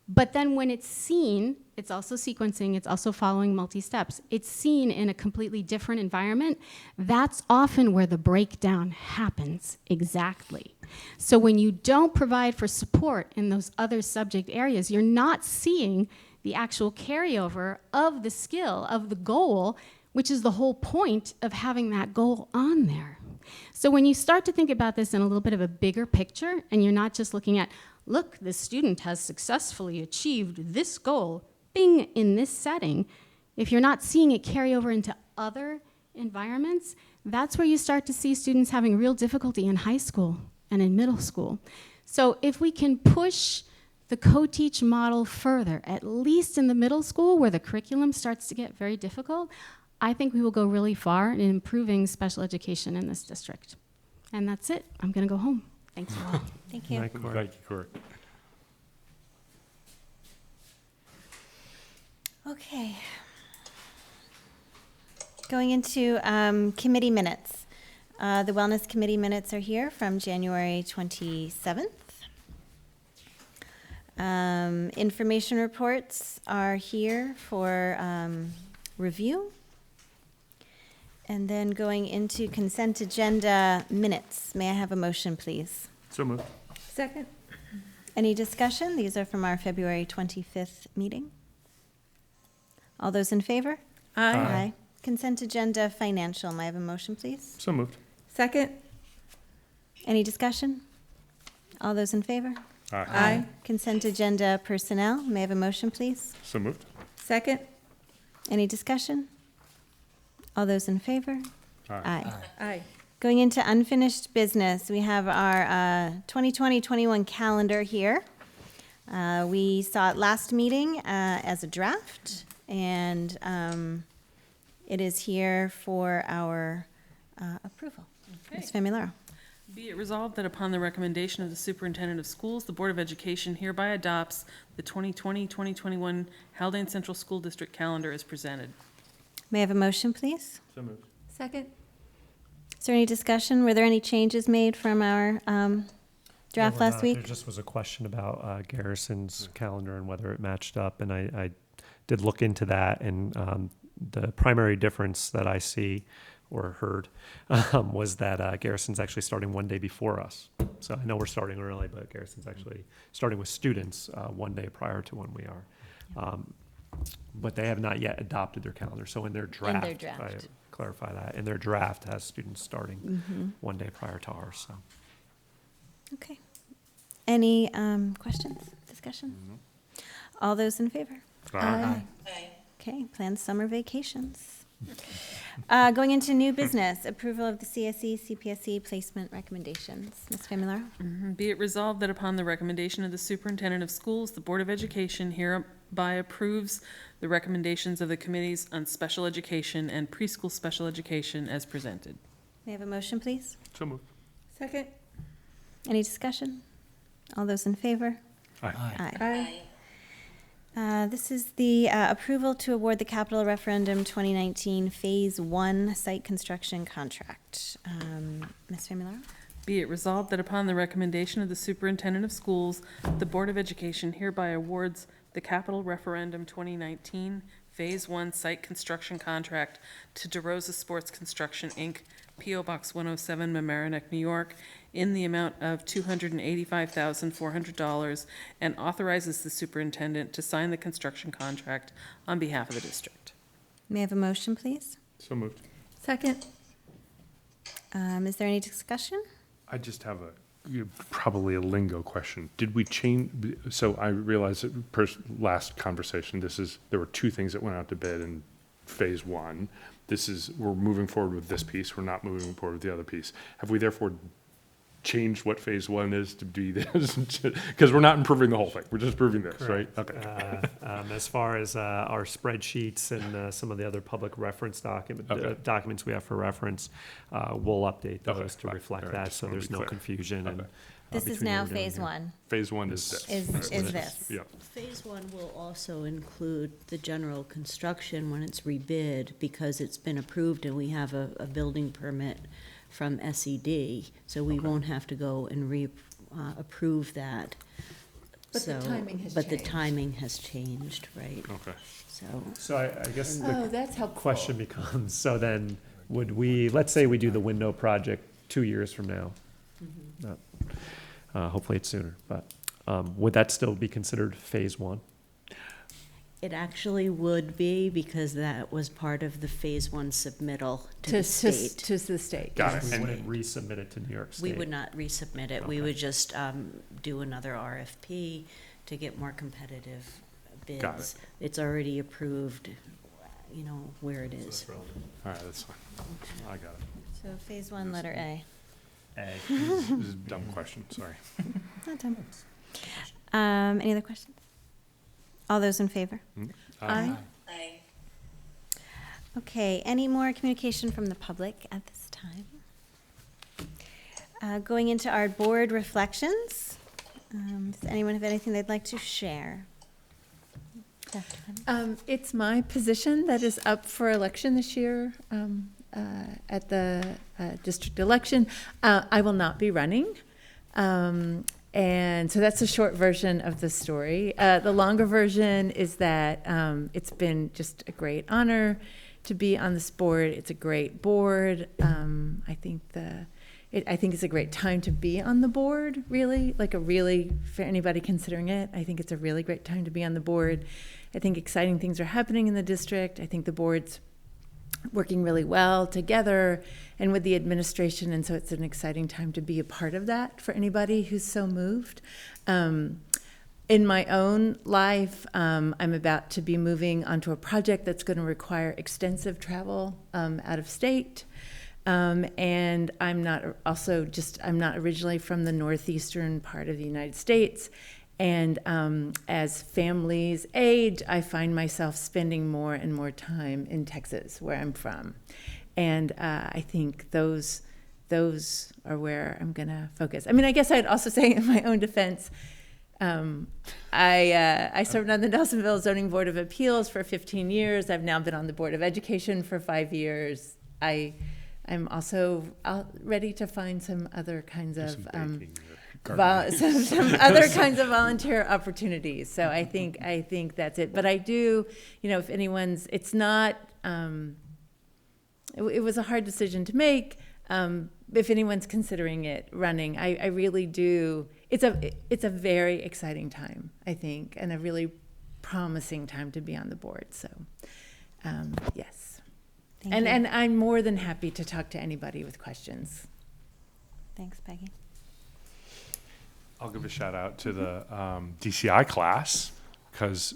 but then when it's seen, it's also sequencing, it's also following multi-steps, it's seen in a completely different environment, that's often where the breakdown happens exactly. So when you don't provide for support in those other subject areas, you're not seeing the actual carryover of the skill, of the goal, which is the whole point of having that goal on there. So when you start to think about this in a little bit of a bigger picture, and you're not just looking at, look, this student has successfully achieved this goal, bing, in this setting, if you're not seeing it carry over into other environments, that's where you start to see students having real difficulty in high school and in middle school. So if we can push the co-teach model further, at least in the middle school where the curriculum starts to get very difficult, I think we will go really far in improving special education in this district. And that's it. I'm going to go home. Thanks you all. Thank you. Thank you, Corey. Okay. Going into committee minutes. The Wellness Committee minutes are here from January 27th. Information reports are here for review. And then going into consent agenda minutes. May I have a motion, please? So moved. Second? Any discussion? These are from our February 25th meeting. All those in favor? Aye. Consent agenda financial. May I have a motion, please? So moved. Second? Any discussion? All those in favor? Aye. Consent agenda personnel. May I have a motion, please? So moved. Second? Any discussion? All those in favor? Aye. Aye. Going into unfinished business, we have our 2020-21 calendar here. We saw it last meeting as a draft, and it is here for our approval. Ms. Famularo. Be it resolved that upon the recommendation of the Superintendent of Schools, the Board of Education hereby adopts the 2020-2021 Haldane Central School District calendar as presented. May I have a motion, please? So moved. Second? Is there any discussion? Were there any changes made from our draft last week? There just was a question about Garrison's calendar and whether it matched up, and I did look into that, and the primary difference that I see or heard was that Garrison's actually starting one day before us. So I know we're starting early, but Garrison's actually starting with students one day prior to when we are. But they have not yet adopted their calendar. So in their draft, I clarify that, in their draft has students starting one day prior to ours. So. Okay. Any questions, discussion? All those in favor? Aye. Okay, planned summer vacations. Going into new business, approval of the CSE, CPSE placement recommendations. Ms. Famularo? Be it resolved that upon the recommendation of the Superintendent of Schools, the Board of Education hereby approves the recommendations of the Committees on Special Education and Preschool Special Education as presented. May I have a motion, please? So moved. Second. Any discussion? All those in favor? Aye. Aye. This is the approval to award the Capital Referendum 2019 Phase 1 site construction contract. Ms. Famularo? Be it resolved that upon the recommendation of the Superintendent of Schools, the Board of Education hereby awards the Capital Referendum 2019 Phase 1 Site Construction Contract to DeRosa Sports Construction, Inc., P.O. Box 107, Mamaroneck, New York, in the amount of $285,400, and authorizes the superintendent to sign the construction contract on behalf of the district. May I have a motion, please? So moved. Second. Is there any discussion? I just have probably a lingo question. Did we change, so I realized that last conversation, there were two things that went out to bid in phase 1. We're moving forward with this piece, we're not moving forward with the other piece. Have we therefore changed what phase 1 is to be this? Because we're not improving the whole thing, we're just improving this, right? Okay. As far as our spreadsheets and some of the other public reference documents we have for reference, we'll update those to fine. reflect All right, that, just so wanna be there's no clear. confusion. And, This is between now what we're doing Phase here. 1. Phase 1 is this. Is this. Yeah. Phase 1 will also include the general construction when it's rebid, because it's been approved and we have a building permit from SED, so we won't have to go and approve that. But the timing has But the changed. timing has changed, right? Okay. So I guess Oh, the that's helpful. question becomes, so then would we, let's say we do the window project 2 years from now. Not- hopefully it's sooner, but would that still be considered phase 1? It actually would be, because that was part of the Phase 1 submittal to the state. To the state. Got it. We And- wouldn't resubmit it to New York We State? would not resubmit it. We Okay. would just do another RFP to get more competitive bids. Got it. It's already approved, where it is. All right, that's fine. I got it. So Phase 1, letter A. This is a dumb question, sorry. Not done. Any other questions? All those in favor? Aye. Aye. Okay, any more communication from the public at this time? Going into our board reflections, does anyone have anything they'd like to share? Dr. Fleming? It's my position that is up for election this year at the district election. I will not be running. And so that's a short version of the story. The longer version is that it's been just a great honor to be on this board. It's a great board. I think it's a great time to be on the board, really, for anybody considering it. I think it's a really great time to be on the board. I think exciting things are happening in the district. I think the board's working really well together and with the administration, and so it's an exciting time to be a part of that for anybody who's so moved. In my own life, I'm about to be moving onto a project that's going to require extensive travel out of state. And I'm not originally from the northeastern part of the United States. And as families age, I find myself spending more and more time in Texas, where I'm from. And I think those are where I'm going to focus. I mean, I guess I'd also say in my own defense, I served on the Nelsonville Zoning Board of Appeals for 15 years. I've now been on the Board of Education for 5 years. I'm also ready to find some other kinds of some other kinds of volunteer opportunities. So I think that's it. But I do, if anyone's, it's not. It was a hard decision to make. If anyone's considering it running, I really do. It's a very exciting time, I think, and a really promising time to be on the board. So, yes. Thank you. And I'm more than happy to talk to anybody with questions. Thanks, Peggy. I'll give a shout out to the DCI class, because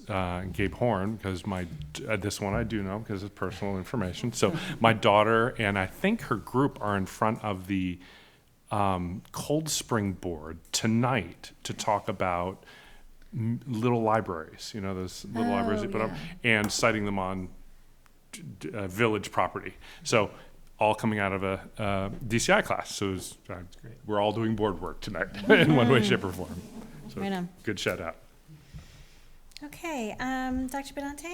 Gabe Horn, because this one I do know because it's personal information. So my daughter and I think her group are in front of the Cold Spring Board tonight to talk about little libraries, those little libraries they put up, and citing them on village property. So all coming out of a DCI class. So we're all doing board work tonight in one way, shape, or form. So Right on. good shout out. Okay, Dr. Benante,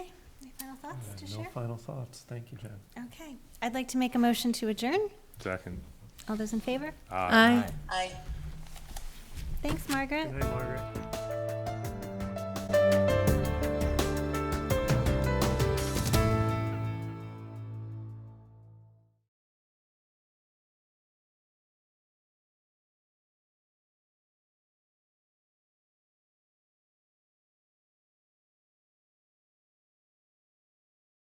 any final thoughts to No share? final thoughts. Thank you, Jen. Okay, I'd like to make a motion to adjourn. Second. All those in favor? Aye. I Thanks, Margaret. Good night, Margaret.